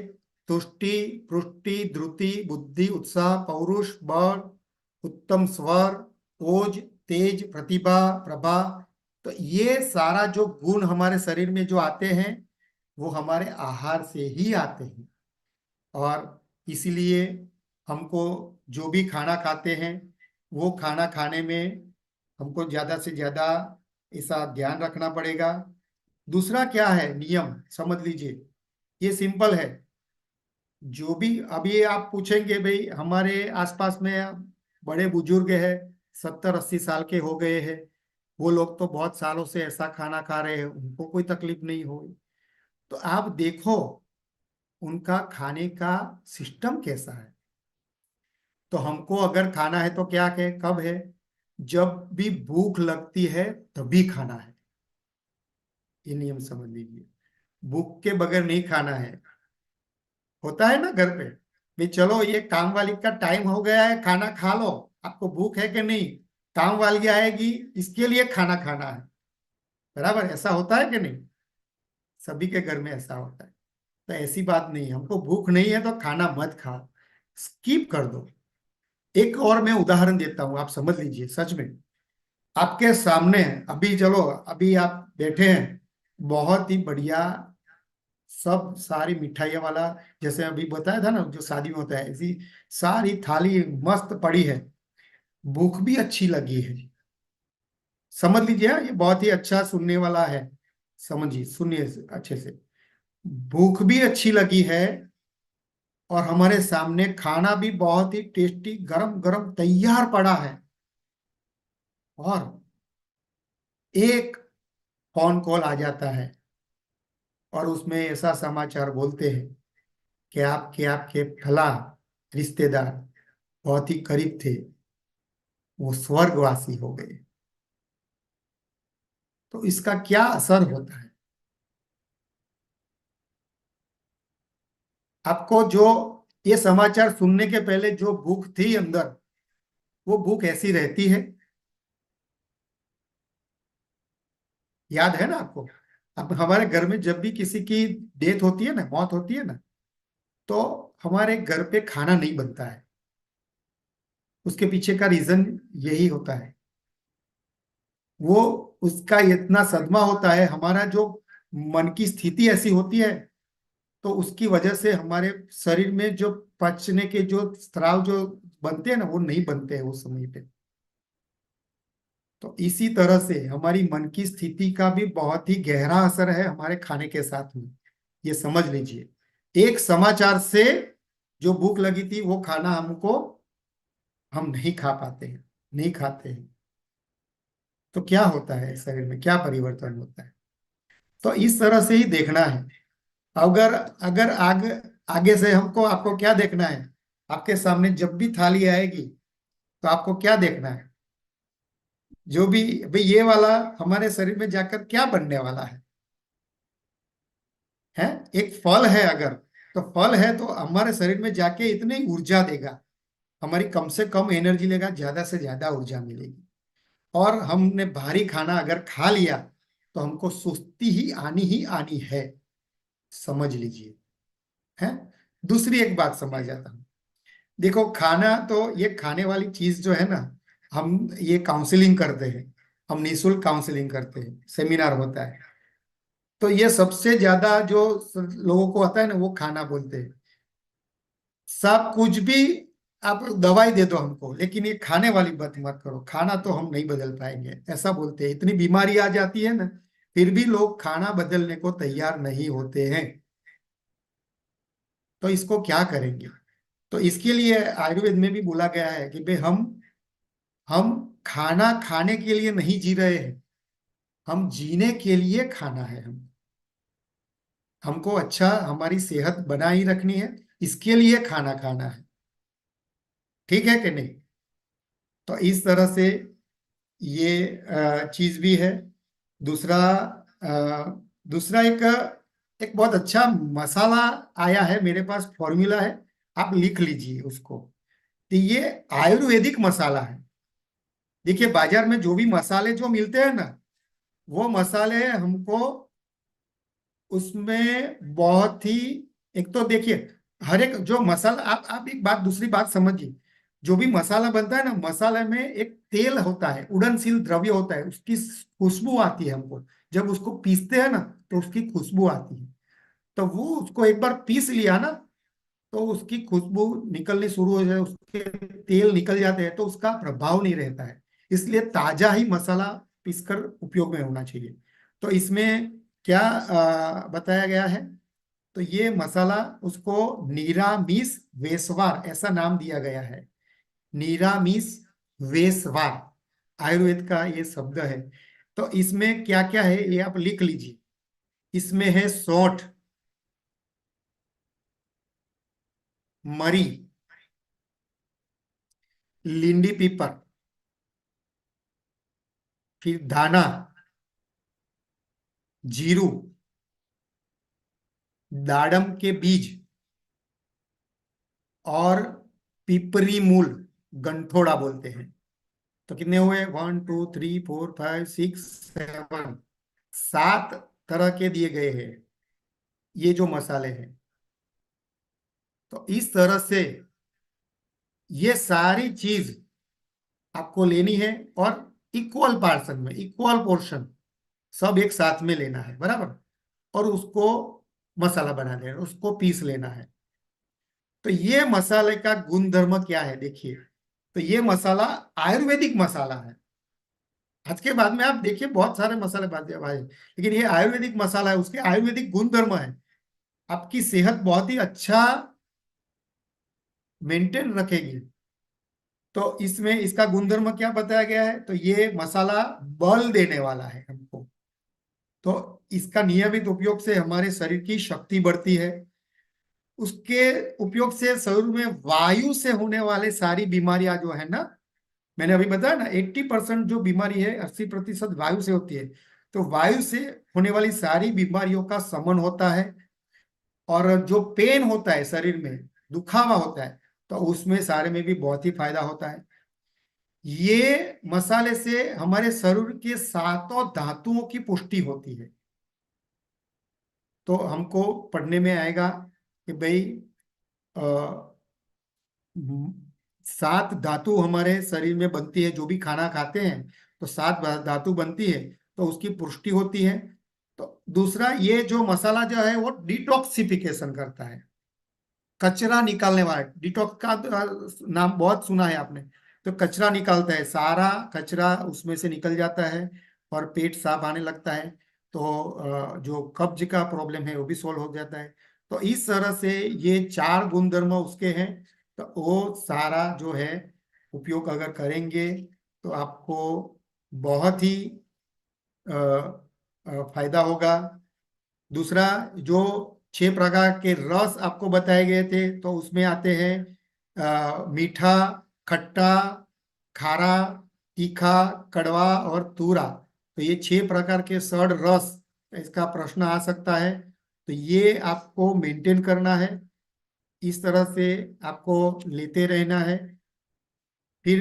तुष्टि पुष्टि धृति बुद्धि उत्साह पौरुष बल उत्तम स्वर ओज तेज प्रतिभा प्रभा, तो ये सारा जो गुण हमारे शरीर में जो आते हैं वो हमारे आहार से ही आते हैं। और इसीलिए हमको जो भी खाना खाते हैं, वो खाना खाने में हमको ज्यादा से ज्यादा ऐसा ध्यान रखना पड़ेगा। दूसरा क्या है नियम, समझ लीजिए, ये सिंपल है। जो भी अभी आप पूछेंगे, भाई हमारे आसपास में बड़े बुजुर्ग हैं, 70-80 साल के हो गए हैं, वो लोग तो बहुत सालों से ऐसा खाना खा रहे हैं, उनको कोई तकलीफ नहीं हो। तो आप देखो उनका खाने का सिस्टम कैसा है। तो हमको अगर खाना है तो क्या है, कब है? जब भी भूख लगती है तभी खाना है। ये नियम समझ लीजिए, भूख के बगैर नहीं खाना है। होता है ना घर पे, भाई चलो ये काम वाली का टाइम हो गया है, खाना खा लो, आपको भूख है कि नहीं? काम वाली आएगी, इसके लिए खाना खाना है, बराबर। ऐसा होता है कि नहीं? सभी के घर में ऐसा होता है। तो ऐसी बात नहीं है, हमको भूख नहीं है तो खाना मत खाओ, स्किप कर दो। एक और मैं उदाहरण देता हूं, आप समझ लीजिए, सच में आपके सामने है अभी, चलो अभी आप बैठे हैं, बहुत ही बढ़िया सब सारी मिठाइयों वाला, जैसे अभी बताया था ना जो शादी में होता है, ऐसी सारी थाली मस्त पड़ी है, भूख भी अच्छी लगी है। समझ लीजिए हाँ, ये बहुत ही अच्छा सुनने वाला है, समझिए सुनिए अच्छे से। भूख भी अच्छी लगी है और हमारे सामने खाना भी बहुत ही टेस्टी गरम गरम तैयार पड़ा है, और एक फोन कॉल आ जाता है और उसमें ऐसा समाचार बोलते हैं कि आपके फला रिश्तेदार बहुत ही करीब थे, वो स्वर्गवासी हो गए। तो इसका क्या असर होता है? आपको जो ये समाचार सुनने के पहले जो भूख थी अंदर, वो भूख ऐसी रहती है, याद है ना आपको? अब हमारे घर में जब भी किसी की डेथ होती है ना, मौत होती है ना, तो हमारे घर पे खाना नहीं बनता है। उसके पीछे का रीजन यही होता है, वो उसका इतना सदमा होता है, हमारा जो मन की स्थिति ऐसी होती है, तो उसकी वजह से हमारे शरीर में जो पचने के जो स्राव जो बनते हैं ना, वो नहीं बनते हैं उस समय पे। तो इसी तरह से हमारी मन की स्थिति का भी बहुत ही गहरा असर है हमारे खाने के साथ में, ये समझ लीजिए। एक समाचार से जो भूख लगी थी वो खाना हमको, हम नहीं खा पाते हैं, नहीं खाते हैं, तो क्या होता है शरीर में, क्या परिवर्तन होता है? तो इस तरह से ही देखना है। अगर अगर आगे से हमको आपको क्या देखना है, आपके सामने जब भी थाली आएगी तो आपको क्या देखना है? जो भी भाई ये वाला हमारे शरीर में जाकर क्या बनने वाला है? एक फल है अगर, तो फल है तो हमारे शरीर में जाके इतनी ऊर्जा देगा, हमारी कम से कम एनर्जी लेगा, ज्यादा से ज्यादा ऊर्जा मिलेगी। और हमने भारी खाना अगर खा लिया तो हमको सुस्ती ही आनी है, समझ लीजिए, है। दूसरी एक बात समझ जाता हूँ, देखो खाना तो ये खाने वाली चीज जो है ना, हम ये काउंसलिंग करते हैं, हम निःशुल्क काउंसलिंग करते हैं, सेमिनार होता है, तो ये सबसे ज्यादा जो लोगों को आता है ना, वो खाना बोलते हैं। सब कुछ भी आप दवाई दे दो हमको, लेकिन ये खाने वाली बात मत करो, खाना तो हम नहीं बदल पाएंगे, ऐसा बोलते हैं। इतनी बीमारी आ जाती है ना, फिर भी लोग खाना बदलने को तैयार नहीं होते हैं। तो इसको क्या करेंगे? तो इसके लिए आयुर्वेद में भी बोला गया है कि भाई हम खाना खाने के लिए नहीं जी रहे हैं, हम जीने के लिए खाना है। हमको अच्छा हमारी सेहत बनाए रखनी है, इसके लिए खाना खाना है। ठीक है कि नहीं? तो इस तरह से ये चीज भी है। दूसरा दूसरा एक एक बहुत अच्छा मसाला आया है मेरे पास, फॉर्मूला है, आप लिख लीजिए उसको। तो ये आयुर्वेदिक मसाला है। देखिए, बाजार में जो भी मसाले जो मिलते हैं ना, वो मसाले हमको उसमें बहुत ही, एक तो देखिए, हर एक जो मसाला, आप एक बात, दूसरी बात समझिए। जो भी मसाला बनता है ना, मसाले में एक तेल होता है, उड़नशील द्रव्य होता है, उसकी खुशबू आती है हमको। जब उसको पीसते हैं ना, तो उसकी खुशबू आती है। तो वो उसको एक बार पीस लिया ना, तो उसकी खुशबू निकलनी शुरू हो जाए, उसके तेल निकल जाते हैं, तो उसका प्रभाव नहीं रहता है। इसलिए ताजा ही मसाला पीसकर उपयोग में होना चाहिए। तो इसमें क्या बताया गया है? तो ये मसाला, उसको निरामिस वेस्वार ऐसा नाम दिया गया है। निरामिस वेस्वार आयुर्वेद का ये शब्द है। तो इसमें क्या क्या है ये आप लिख लीजिए। इसमें है सौंठ, मरी, लिंडी पीपर, फिर धाना, जीरू, दाडम के बीज, और पिपरी मूल, गंठोड़ा बोलते हैं। तो कितने हुए? 1 2 3 4 5 6 7, 7 तरह के दिए गए हैं ये जो मसाले हैं। तो इस तरह से ये सारी चीज आपको लेनी है, और इक्वल पार्सन में, इक्वल पोर्शन, सब एक साथ में लेना है, बराबर। और उसको मसाला बना लेना, उसको पीस लेना है। तो ये मसाले का गुण धर्म क्या है, देखिए। तो ये मसाला आयुर्वेदिक मसाला है। आज के बाद में आप देखिए, बहुत सारे मसाले बनते हैं भाई, लेकिन ये आयुर्वेदिक मसाला है, उसके आयुर्वेदिक गुण धर्म है। आपकी सेहत बहुत ही अच्छा मेंटेन रखेगी। तो इसमें इसका गुणधर्म क्या बताया गया है? तो ये मसाला बल देने वाला है हमको। तो इसका नियमित उपयोग से हमारे शरीर की शक्ति बढ़ती है। उसके उपयोग से शरीर में वायु से होने वाले सारी बीमारियां जो है ना, मैंने अभी बताया ना, 80% जो बीमारी है, 80% वायु से होती है। तो वायु से होने वाली सारी बीमारियों का शमन होता है। और जो पेन होता है शरीर में, दुखावा होता है, तो उसमें सारे में भी बहुत ही फायदा होता है। ये मसाले से हमारे शरीर के सातों धातुओं की पुष्टि होती है। तो हमको पढ़ने में आएगा कि भाई, अ, 7 धातु हमारे शरीर में बनती है, जो भी खाना खाते हैं तो 7 धातु बनती है, तो उसकी पुष्टि होती है। तो दूसरा, ये जो मसाला जो है वो डिटॉक्सिफिकेशन करता है, कचरा निकालने वाला। डिटॉक्स का नाम बहुत सुना है आपने। तो कचरा निकालता है, सारा कचरा उसमें से निकल जाता है, और पेट साफ आने लगता है। तो जो कब्ज का प्रॉब्लम है वो भी सॉल्व हो जाता है। तो इस तरह से ये 4 गुणधर्म उसके हैं। तो वो सारा जो है उपयोग अगर करेंगे, तो आपको बहुत ही फायदा होगा। दूसरा, जो 6 प्रकार के रस आपको बताए गए थे, तो उसमें आते हैं मीठा, खट्टा, खारा, तीखा, कड़वा और तूरा। तो ये 6 प्रकार के षड रस, इसका प्रश्न आ सकता है। तो ये आपको मेंटेन करना है, इस तरह से आपको लेते रहना है। फिर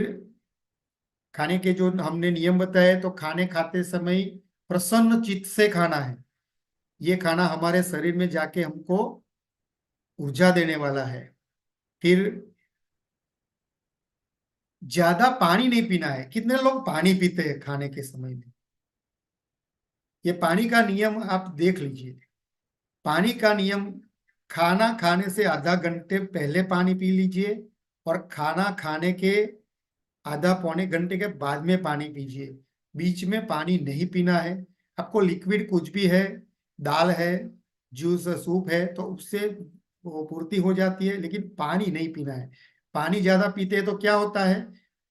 खाने के जो हमने नियम बताए, तो खाने खाते समय प्रसन्न चित्त से खाना है। ये खाना हमारे शरीर में जाके हमको ऊर्जा देने वाला है। फिर ज्यादा पानी नहीं पीना है। कितने लोग पानी पीते हैं खाने के समय में? ये पानी का नियम आप देख लीजिए। पानी का नियम, खाना खाने से आधा घंटे पहले पानी पी लीजिए और खाना खाने के आधा पौने घंटे के बाद में पानी पीजिए। बीच में पानी नहीं पीना है। आपको लिक्विड कुछ भी है, दाल है, जूस सूप है, तो उससे वो पूर्ति हो जाती है, लेकिन पानी नहीं पीना है। पानी ज्यादा पीते हैं तो क्या होता है,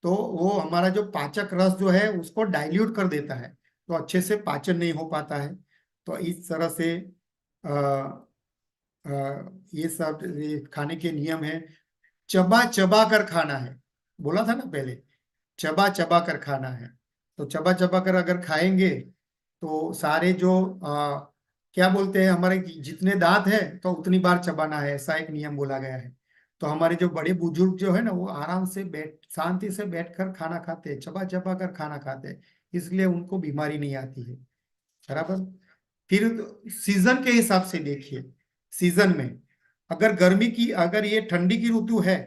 तो वो हमारा जो पाचक रस जो है उसको डाइल्यूट कर देता है, तो अच्छे से पाचन नहीं हो पाता है। तो इस तरह से आ, ये सब ये खाने के नियम है। चबा चबा कर खाना है, बोला था ना पहले, चबा चबा कर खाना है। तो चबा चबा कर अगर खाएंगे तो सारे जो क्या बोलते हैं, हमारे जितने दांत है तो उतनी बार चबाना है, ऐसा एक नियम बोला गया है। तो हमारे जो बड़े बुजुर्ग जो है ना, वो आराम से बैठ शांति से बैठकर खाना खाते हैं, चबा चबा कर खाना खाते हैं, इसलिए उनको बीमारी नहीं आती है। बराबर। फिर सीजन के हिसाब से देखिए, सीजन में अगर गर्मी की, अगर ये ठंडी की ऋतु है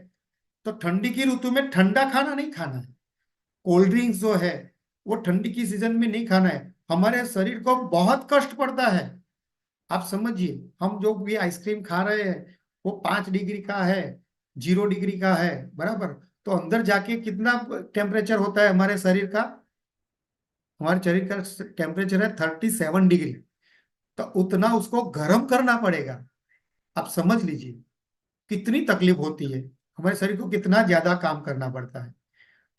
तो ठंडी की ऋतु में ठंडा खाना नहीं खाना है। कोल्ड ड्रिंक्स जो है वो ठंडी की सीजन में नहीं खाना है, हमारे शरीर को बहुत कष्ट पड़ता है। आप समझिए, हम जो भी आइसक्रीम खा रहे हैं वो 5 डिग्री का है, 0 डिग्री का है, बराबर। तो अंदर जाके कितना टेम्परेचर होता है हमारे शरीर का, हमारे शरीर का टेम्परेचर है 37 डिग्री। तो उतना उसको गर्म करना पड़ेगा। आप समझ लीजिए कितनी तकलीफ होती है, हमारे शरीर को कितना ज्यादा काम करना पड़ता है।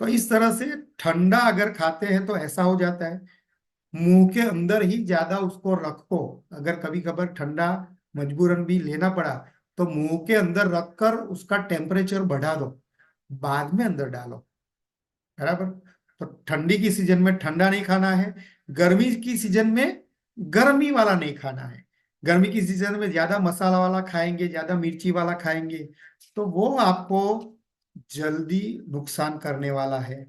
तो इस तरह से ठंडा अगर खाते हैं तो ऐसा हो जाता है, मुंह के अंदर ही ज्यादा उसको रखो। अगर कभी कभार ठंडा मजबूरन भी लेना पड़ा तो मुंह के अंदर रखकर उसका टेम्परेचर बढ़ा दो, बाद में अंदर डालो। बराबर। तो ठंडी की सीजन में ठंडा नहीं खाना है, गर्मी की सीजन में गर्मी वाला नहीं खाना है। गर्मी की सीजन में ज्यादा मसाला वाला खाएंगे, ज्यादा मिर्ची वाला खाएंगे, तो वो आपको जल्दी नुकसान करने वाला है।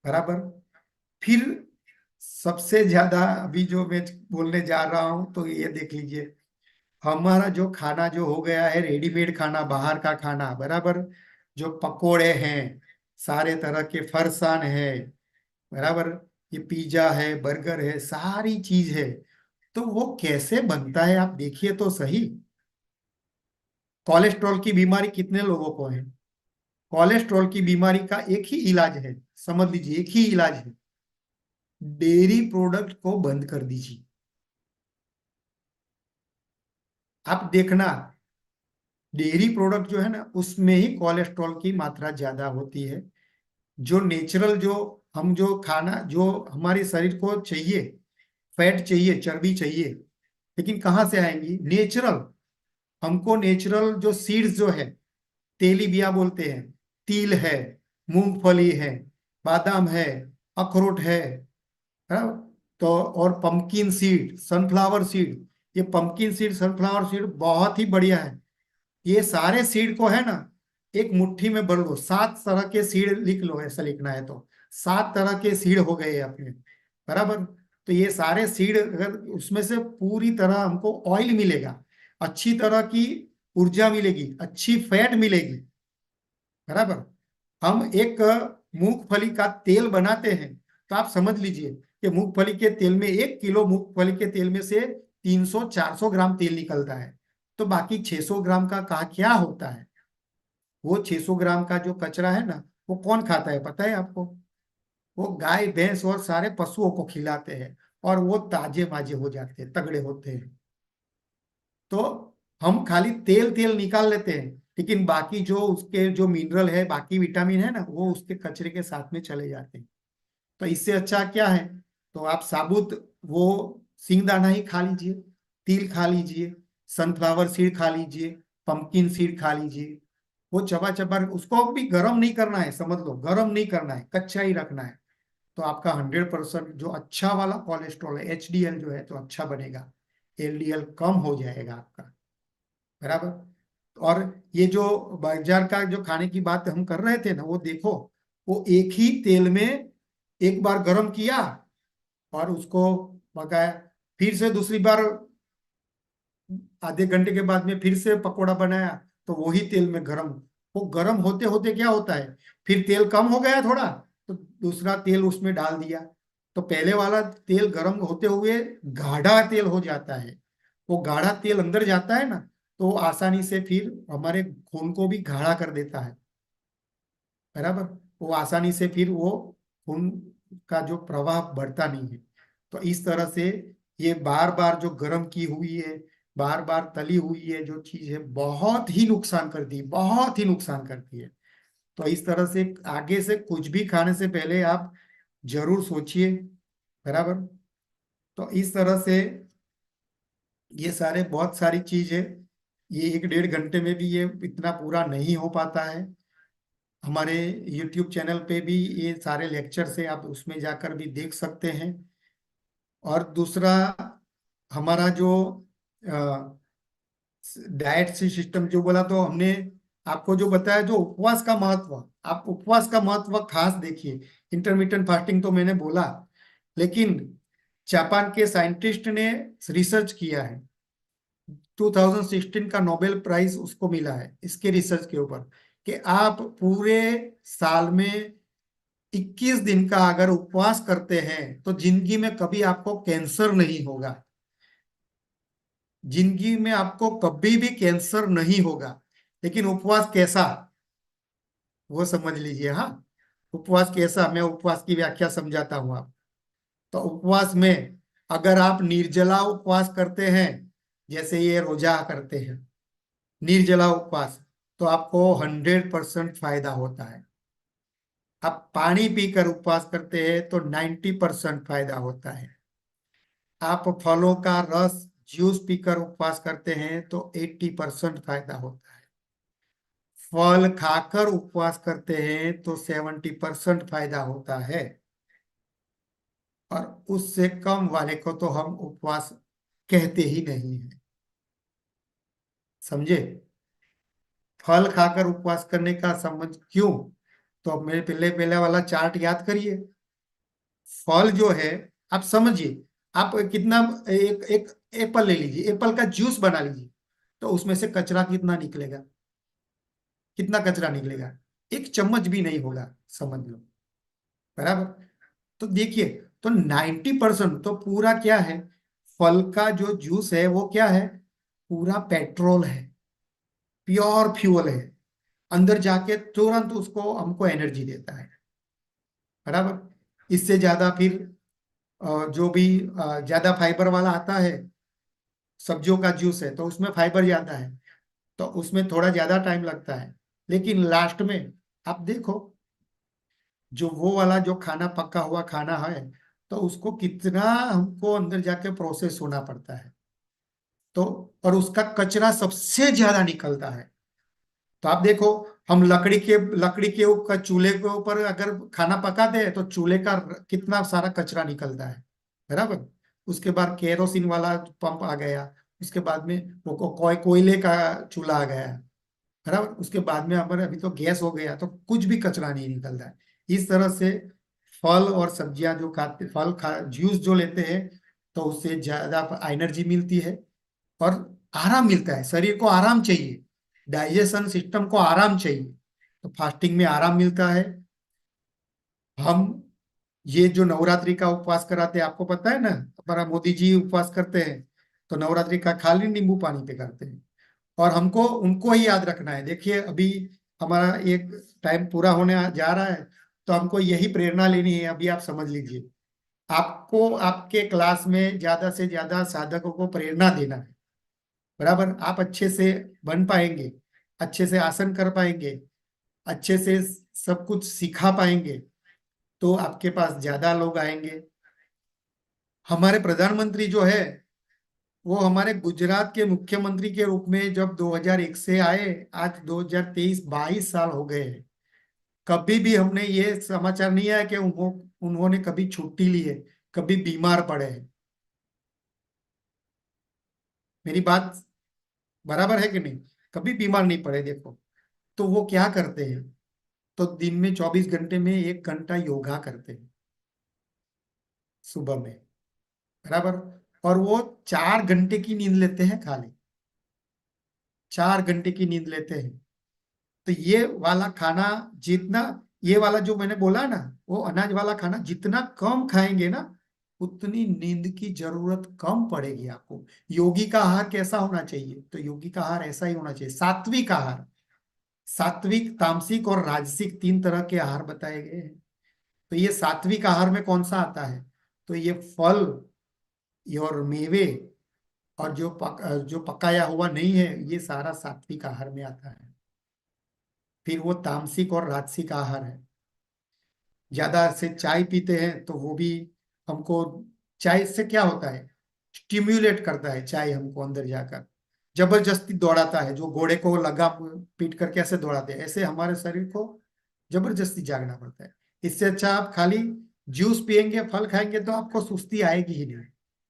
बराबर। फिर सबसे ज्यादा अभी जो मैं बोलने जा रहा हूं तो ये देख लीजिए, हमारा जो खाना जो हो गया है रेडीमेड खाना, बाहर का खाना, बराबर। जो पकोड़े हैं, सारे तरह के फरसान है, बराबर, ये पिज्जा है, बर्गर है, सारी चीज है। तो वो कैसे बनता है आप देखिए तो सही। कोलेस्ट्रॉल की बीमारी कितने लोगों को है? कोलेस्ट्रॉल की बीमारी का एक ही इलाज है, समझ लीजिए एक ही इलाज है, डेयरी प्रोडक्ट को बंद कर दीजिए। आप देखना, डेयरी प्रोडक्ट जो है ना उसमें ही कोलेस्ट्रॉल की मात्रा ज्यादा होती है। जो नेचुरल, जो हम जो खाना जो हमारे शरीर को चाहिए, फैट चाहिए, चर्बी चाहिए, लेकिन कहाँ से आएंगी? नेचुरल। हमको नेचुरल जो सीड्स जो है, तेलीबिया बोलते हैं, तिल है, मूंगफली है, बादाम है, अखरोट है, तो और पंपकिन सीड, सनफ्लावर सीड, ये पंपकिन सीड, सनफ्लावर सीड बहुत ही बढ़िया है। ये सारे सीड को है ना एक मुट्ठी में भर लो, 7 तरह के सीड लिख लो, ऐसा लिखना है तो 7 तरह के सीड हो गए अपने। बराबर। तो ये सारे सीड अगर उसमें से पूरी तरह हमको ऑयल मिलेगा, अच्छी तरह की ऊर्जा मिलेगी, अच्छी फैट मिलेगी। बराबर। हम एक मूंगफली का तेल बनाते हैं, तो आप समझ लीजिए कि मूंगफली के तेल में 1 किलो मूंगफली के तेल में से 300-400 ग्राम तेल निकलता है। तो बाकी 600 ग्राम का कहा क्या होता है? वो 600 ग्राम का जो कचरा है ना, वो कौन खाता है पता है आपको? वो गाय भैंस और सारे पशुओं को खिलाते हैं, और वो ताजे माजे हो जाते हैं, तगड़े होते हैं। तो हम खाली तेल तेल निकाल लेते हैं, लेकिन बाकी जो उसके जो मिनरल है, बाकी विटामिन है ना, वो उसके कचरे के साथ में चले जाते हैं। तो इससे अच्छा क्या है, तो आप साबुत वो सिंगदाना ही खा लीजिए, तिल खा लीजिए, सनफ्लावर सीड खा लीजिए, पंपकिन सीड खा लीजिए। वो चबा चबा उसको भी गर्म नहीं करना है, समझ लो गर्म नहीं करना है, कच्चा ही रखना है। तो आपका 100% जो अच्छा वाला कोलेस्ट्रॉल है, एचडीएल जो है तो अच्छा बनेगा, एलडीएल कम हो जाएगा आपका। बराबर। और ये जो बाजार का जो खाने की बात हम कर रहे थे ना, वो देखो, वो एक ही तेल में एक बार गरम किया और उसको पकाया, फिर से दूसरी बार आधे घंटे के बाद में फिर से पकोड़ा बनाया, तो वही तेल में गरम, वो गरम होते होते क्या होता है, फिर तेल कम हो गया थोड़ा, तो दूसरा तेल उसमें डाल दिया, तो पहले वाला तेल गर्म होते हुए गाढ़ा तेल हो जाता है। वो गाढ़ा तेल अंदर जाता है ना, तो वो आसानी से फिर हमारे खून को भी गाढ़ा कर देता है। बराबर। वो आसानी से फिर वो खून का जो प्रवाह बढ़ता नहीं है। तो इस तरह से ये बार बार जो गर्म की हुई है, बार बार तली हुई है जो चीज है, बहुत ही नुकसान करती है, बहुत ही नुकसान करती है। तो इस तरह से आगे से कुछ भी खाने से पहले आप जरूर सोचिए। बराबर। तो इस तरह से ये सारे बहुत सारी चीज है। ये 1 डेढ़ घंटे में भी ये इतना पूरा नहीं हो पाता है। हमारे YouTube चैनल पे भी ये सारे लेक्चर से आप उसमें जाकर भी देख सकते हैं। और दूसरा, हमारा जो डाइट सिस्टम जो बोला, तो हमने आपको जो बताया, जो उपवास का महत्व, आप उपवास का महत्व खास देखिए। इंटरमीडिएट फास्टिंग तो मैंने बोला, लेकिन जापान के साइंटिस्ट ने रिसर्च किया है। 2016 का नोबेल प्राइज उसको मिला है इसके रिसर्च के ऊपर, कि आप पूरे साल में 21 दिन का अगर उपवास करते हैं तो जिंदगी में कभी आपको कैंसर नहीं होगा। जिंदगी में आपको कभी भी कैंसर नहीं होगा। लेकिन उपवास कैसा, वो समझ लीजिए। हाँ, उपवास कैसा, मैं उपवास की व्याख्या समझाता हूँ आप। तो उपवास में अगर आप निर्जला उपवास करते हैं, जैसे ये रोजा करते हैं, निर्जला उपवास, तो आपको 100% फायदा होता है। आप पानी पीकर उपवास करते हैं तो 90% फायदा होता है। आप फलों का रस, जूस पीकर उपवास करते हैं तो 80% फायदा होता है। फल खाकर उपवास करते हैं तो 70% फायदा होता है। और उससे कम वाले को तो हम उपवास कहते ही नहीं है। समझे? फल खाकर उपवास करने का समझ क्यों? तो अब मेरे पहले पहले वाला चार्ट याद करिए। फल जो है, आप समझिए, आप कितना, एक एक एप्पल ले लीजिए, एप्पल का जूस बना लीजिए, तो उसमें से कचरा कितना निकलेगा? कितना कचरा निकलेगा? 1 चम्मच भी नहीं होगा, समझ लो। बराबर। तो देखिए, तो 90% तो पूरा क्या है, फल का जो जूस है वो क्या है, पूरा पेट्रोल है, प्योर फ्यूल है। अंदर जाके तुरंत उसको हमको एनर्जी देता है। बराबर। इससे ज्यादा फिर जो भी ज्यादा फाइबर वाला आता है, सब्जियों का जूस है, तो उसमें फाइबर ज्यादा है, तो उसमें थोड़ा ज्यादा टाइम लगता है। लेकिन लास्ट में आप देखो, जो वो वाला जो खाना, पका हुआ खाना है, तो उसको कितना हमको अंदर जाके प्रोसेस होना पड़ता है। तो और उसका कचरा सबसे ज्यादा निकलता है। तो आप देखो, हम लकड़ी के ऊपर, चूल्हे के ऊपर अगर खाना पकाते हैं तो चूल्हे का कितना सारा कचरा निकलता है। बराबर। उसके बाद केरोसिन वाला पंप आ गया, उसके बाद में वो कोयले का चूल्हा आ गया। बराबर। उसके बाद में हमारे अभी तो गैस हो गया, तो कुछ भी कचरा नहीं निकलता है। इस तरह से फल और सब्जियां जो खाते, जूस जो लेते हैं, तो उससे ज्यादा एनर्जी मिलती है और आराम मिलता है। शरीर को आराम चाहिए, डाइजेशन सिस्टम को आराम चाहिए, तो फास्टिंग में आराम मिलता है। हम ये जो नवरात्रि का उपवास कराते हैं, आपको पता है ना, हमारा मोदी जी उपवास करते हैं, तो नवरात्रि का खाली नींबू पानी पे करते हैं। और हमको उनको ही याद रखना है। देखिए, अभी हमारा एक टाइम पूरा होने जा रहा है, तो हमको यही प्रेरणा लेनी है। अभी आप समझ लीजिए, आपको आपके क्लास में ज्यादा से ज्यादा साधकों को प्रेरणा देना है। बराबर। आप अच्छे से बन पाएंगे, अच्छे से आसन कर पाएंगे, अच्छे से सब कुछ सिखा पाएंगे, तो आपके पास ज्यादा लोग आएंगे। हमारे प्रधानमंत्री जो है, वो हमारे गुजरात के मुख्यमंत्री के रूप में जब 2001 से आए, आज 2023, 22 साल हो गए हैं। कभी भी हमने ये समाचार नहीं आया कि उन्होंने कभी छुट्टी ली है, कभी बीमार पड़े हैं। मेरी बात बराबर है कि नहीं? कभी बीमार नहीं पड़े, देखो। तो वो क्या करते हैं, तो दिन में 24 घंटे में 1 घंटा योगा करते हैं, सुबह में। बराबर। और वो 4 घंटे की नींद लेते हैं, खाली 4 घंटे की नींद लेते हैं। तो ये वाला खाना जितना, ये वाला जो मैंने बोला ना, वो अनाज वाला खाना जितना कम खाएंगे ना, उतनी नींद की जरूरत कम पड़ेगी आपको। योगी का आहार कैसा होना चाहिए? तो योगी का आहार ऐसा ही होना चाहिए, सात्विक आहार। सात्विक, तामसिक और राजसिक 3 तरह के आहार बताए गए हैं। तो ये सात्विक आहार में कौन सा आता है? तो ये फल, ये और मेवे, और जो पकाया हुआ नहीं है, ये सारा सात्विक आहार में आता है। फिर वो तामसिक और राजसिक आहार है। ज्यादा से चाय पीते हैं तो वो भी हमको, चाय से क्या होता है, स्टिम्युलेट करता है चाय हमको अंदर जाकर, जबरदस्ती दौड़ाता है। जो घोड़े को लगाम पीट कर कैसे दौड़ाते हैं, ऐसे हमारे शरीर को जबरदस्ती जागना पड़ता है। इससे अच्छा आप खाली जूस पियेंगे, फल खाएंगे, तो आपको सुस्ती आएगी ही नहीं।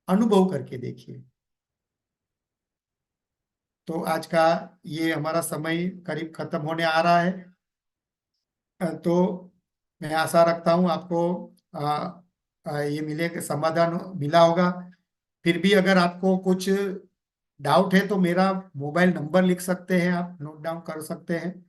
अनुभव करके देखिए। तो आज का ये हमारा समय करीब खत्म होने आ रहा है। तो मैं आशा रखता हूँ आपको ये मिले, समाधान मिला होगा। फिर भी अगर आपको कुछ डाउट है तो मेरा मोबाइल नंबर लिख सकते हैं, आप नोट डाउन कर सकते हैं,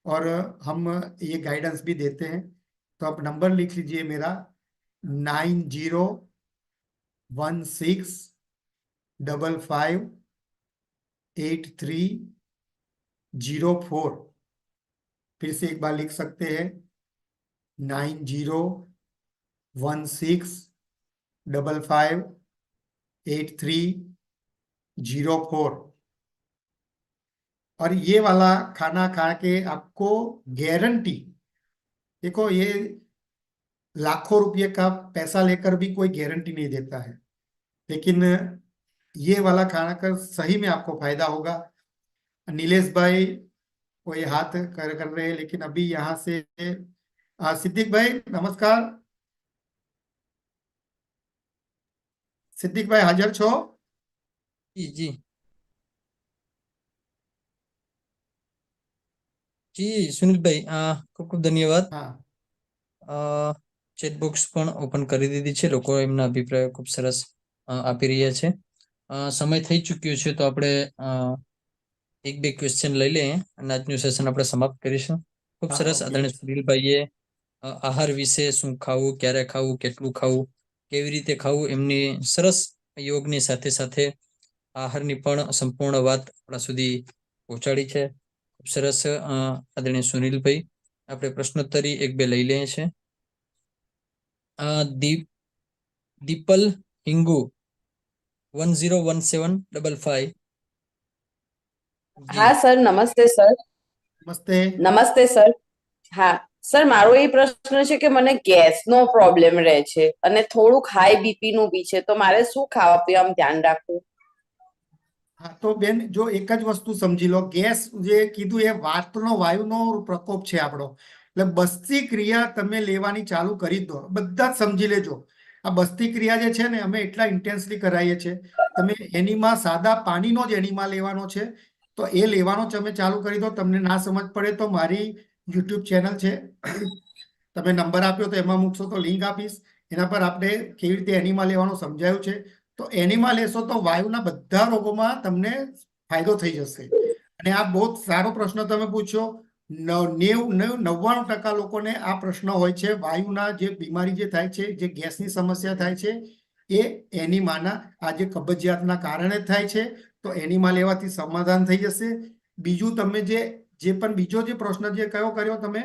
और हम ये गाइडेंस भी देते हैं। तो आप नंबर लिख लीजिए मेरा, 9016558304। फिर से एक बार लिख सकते हैं, 9016558304। और ये वाला खाना खा के आपको गारंटी, देखो ये लाखों रुपये का पैसा लेकर भी कोई गारंटी नहीं देता है, लेकिन ये वाला खाना का सही में आपको फायदा होगा। नीलेश भाई वो ये हाथ कर रहे हैं, लेकिन अभी यहाँ से सिद्दीक भाई नमस्कार। सिद्दीक भाई हाजिर छो? जी जी જી સુનિલભાઈ, ખૂબ ખૂબ ધન્યવાદ. हाँ ચેટ બોક્સ પણ ઓપન કરી દીધી છે. લોકો એમના અભિપ્રાયો ખૂબ સરસ આપી રહ્યા છે. સમય થઈ ચૂક્યો છે, તો આપણે એક બે ક્વેશ્ચન લઈ લઈએ અને આજનું સેશન આપણે સમાપ્ત કરીશું. ખૂબ हाँ સરસ. ओके। આદરણીય સુનિલભાઈએ આહાર વિશે, શું ખાવું, ક્યારે ખાવું, કેટલું ખાવું, કેવી રીતે ખાવું, એમની સરસ યોગની સાથે સાથે આહારની પણ સંપૂર્ણ વાત આપણા સુધી પહોંચાડી છે. ખૂબ સરસ. આદરણીય સુનિલભાઈ, આપણે પ્રશ્નોત્તરી એક બે લઈ લઈએ છીએ. દીપલ હિંગુ 101755. જી હા સર, નમસ્તે સર. नमस्ते। નમસ્તે સર. હા સર, મારો એ પ્રશ્ન છે કે મને ગેસનો પ્રોબ્લેમ રહે છે અને થોડુંક હાઈ બીપી નું બી છે, તો મારે શું ખાવા પીવામાં ધ્યાન રાખવું? હા તો બેન, જો એક જ વસ્તુ સમજી લો, ગેસ જે કીધું એ વાતનો વાયુનો પ્રકોપ છે આપણો, એટલે બસ્તી ક્રિયા તમે લેવાની ચાલુ કરી દો, બધા જ સમજી લેજો. આ બસ્તી ક્રિયા જે છે ને, અમે એટલા ઇન્ટેન્સલી કરાવીએ છીએ. તમે એનીમાં સાદા પાણીનો જ એનીમાં લેવાનો છે, તો એ લેવાનો તમે ચાલુ કરી દો. તમને ના સમજ પડે તો મારી યુટ્યુબ ચેનલ છે, તમે નંબર આપ્યો તો એમાં મૂકશો તો લિંક આપીશ. એના પર આપણે કેવી રીતે એનીમાં લેવાનું સમજાયું છે. તો એનીમાં લેશો તો વાયુના બધા રોગોમાં તમને ફાયદો થઈ જશે. અને આ બહુ સારો પ્રશ્ન તમે પૂછ્યો. 99% લોકોને આ પ્રશ્ન હોય છે. વાયુના જે બીમારી જે થાય છે, જે ગેસની સમસ્યા થાય છે, એ એનીમાના આ જે કબજિયાતના કારણે થાય છે. તો એનીમાં લેવાથી સમાધાન થઈ જશે. બીજું તમે જે પણ બીજો જે પ્રશ્ન જે કયો કર્યો તમે,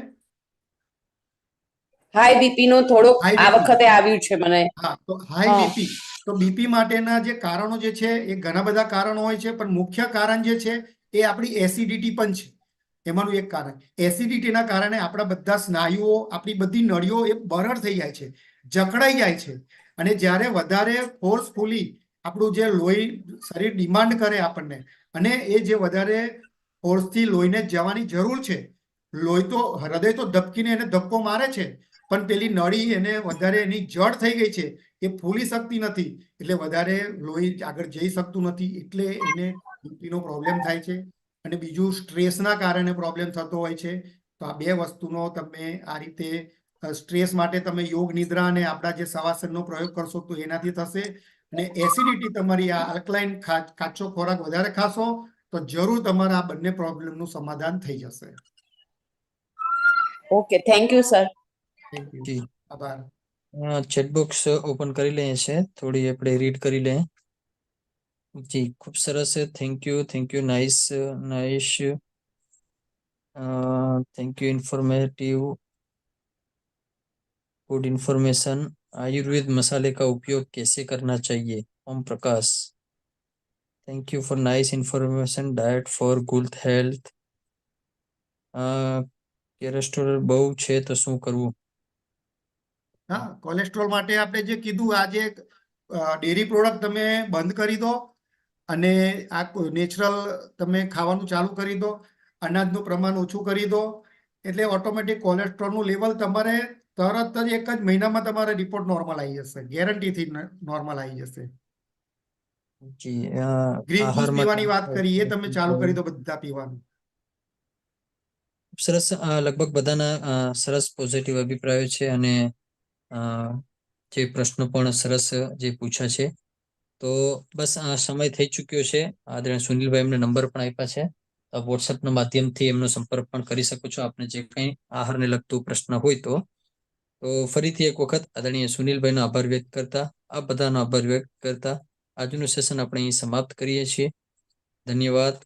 હાઈ બીપી નું થોડુંક હાઈ આ બીપી. વખતે આવ્યું છે મને. હા તો હાઈ હા બીપી, તો બીપી માટેના જે કારણો જે છે એ ઘણા બધા કારણો હોય છે, પણ મુખ્ય કારણ જે છે એ આપણી એસિડિટી પણ છે. એમાંનું એક કારણ, એસિડિટીના કારણે આપણા બધા સ્નાયુઓ, આપણી બધી નળીઓ એ બરડ થઈ જાય છે, જકડાઈ જાય છે. અને જ્યારે વધારે ફોર્સફુલી આપણું જે લોહી શરીર ડિમાન્ડ કરે આપણને, અને એ જે વધારે ફોર્સથી લોહીને જવાની જરૂર છે, લોહી તો, હૃદય તો ધબકીને એને ધક્કો મારે છે, પણ પેલી નળી એને વધારે એની જડ થઈ ગઈ છે, એ ફૂલી શકતી નથી, એટલે વધારે લોહી આગળ જઈ શકતું નથી, એટલે એને બીપીનો પ્રોબ્લેમ થાય છે. અને બીજું સ્ટ્રેસના કારણે પ્રોબ્લેમ થતો હોય છે. તો આ બે વસ્તુનો તમે આ રીતે સ્ટ્રેસ માટે તમે યોગ નિદ્રા અને આપણા જે શવાસનનો પ્રયોગ કરશો તો એનાથી થશે. અને એસિડિટી, તમારી આ અલ્કલાઇન કાચો ખોરાક વધારે ખાશો તો જરૂર તમારા આ બંને પ્રોબ્લેમનું સમાધાન થઈ જશે. Okay, thank you sir. Thank you. જી આભાર. ચેટ બોક્સ ઓપન કરી લઈએ છે, થોડી આપણે રીડ કરી લઈએ. જી ખૂબ સરસ, thank you, nice nice, thank you, informative, good information. Ayurveda मसाले का उपयोग कैसे करना चाहिए? Om Prakash, thank you for nice information. Diet for good health. Cholesterol બહુ છે તો શું કરવું? હા, કોલેસ્ટ્રોલ માટે આપણે જે કીધું, આ જે ડેરી પ્રોડક્ટ તમે બંધ કરી દો અને આ નેચરલ તમે ખાવાનું ચાલુ કરી દો, અનાજનું પ્રમાણ ઓછું કરી દો, એટલે ઓટોમેટિક કોલેસ્ટ્રોલનું લેવલ તમારે તરત જ એક જ મહિનામાં તમારે રિપોર્ટ નોર્મલ આવી જશે, ગેરંટીથી નોર્મલ આવી જશે. જી ગ્રીન જ્યુસ આહારમાં પીવાની વાત કરી, એ તમે ચાલુ કરી દો બધા પીવાનું. સરસ, લગભગ બધાના સરસ પોઝિટિવ અભિપ્રાયો છે અને જે પ્રશ્નો પણ સરસ જે પૂછ્યા છે. તો બસ આ સમય થઈ ચૂક્યો છે. આદરણીય સુનિલભાઈ એમને નંબર પણ આપ્યા છે, વોટ્સએપના માધ્યમથી એમનો સંપર્ક પણ કરી શકો છો આપને જે કંઈ આહારને લગતું પ્રશ્ન હોય તો. ફરીથી એક વખત આદરણીય સુનિલભાઈનો આભાર વ્યક્ત કરતા, આ બધાનો આભાર વ્યક્ત કરતા આજનું સેશન આપણે અહીં સમાપ્ત કરીએ છીએ. ધન્યવાદ.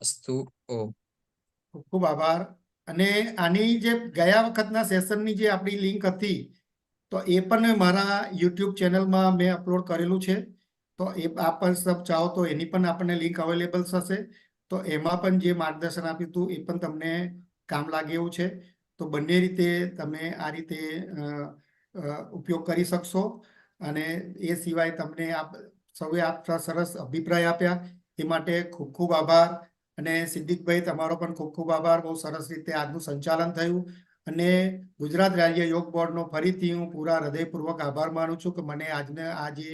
અસ્તુ. ઓમ. ખૂબ ખૂબ આભાર. અને આની જે ગયા વખતના સેશનની જે આપણી લિંક હતી, તો એ પણ મારા યુટ્યુબ ચેનલમાં મેં અપલોડ કરેલું છે. તો એ આપ પણ સબ ચાહો તો એની પણ આપણને લિંક અવેલેબલ થશે. તો એમાં પણ જે માર્ગદર્શન આપ્યું હતું એ પણ તમને કામ લાગે એવું છે. તો બંને રીતે તમે આ રીતે ઉપયોગ કરી શકશો. અને એ સિવાય તમને સૌએ સરસ અભિપ્રાય આપ્યા એ માટે ખૂબ ખૂબ આભાર. અને સિદ્દિકભાઈ, તમારો પણ ખૂબ ખૂબ આભાર. બહુ સરસ રીતે આજનું સંચાલન થયું. અને ગુજરાત રાજ્ય યોગ બોર્ડનો ફરીથી હું પૂરા હૃદયપૂર્વક આભાર માનું છું કે મને આ જે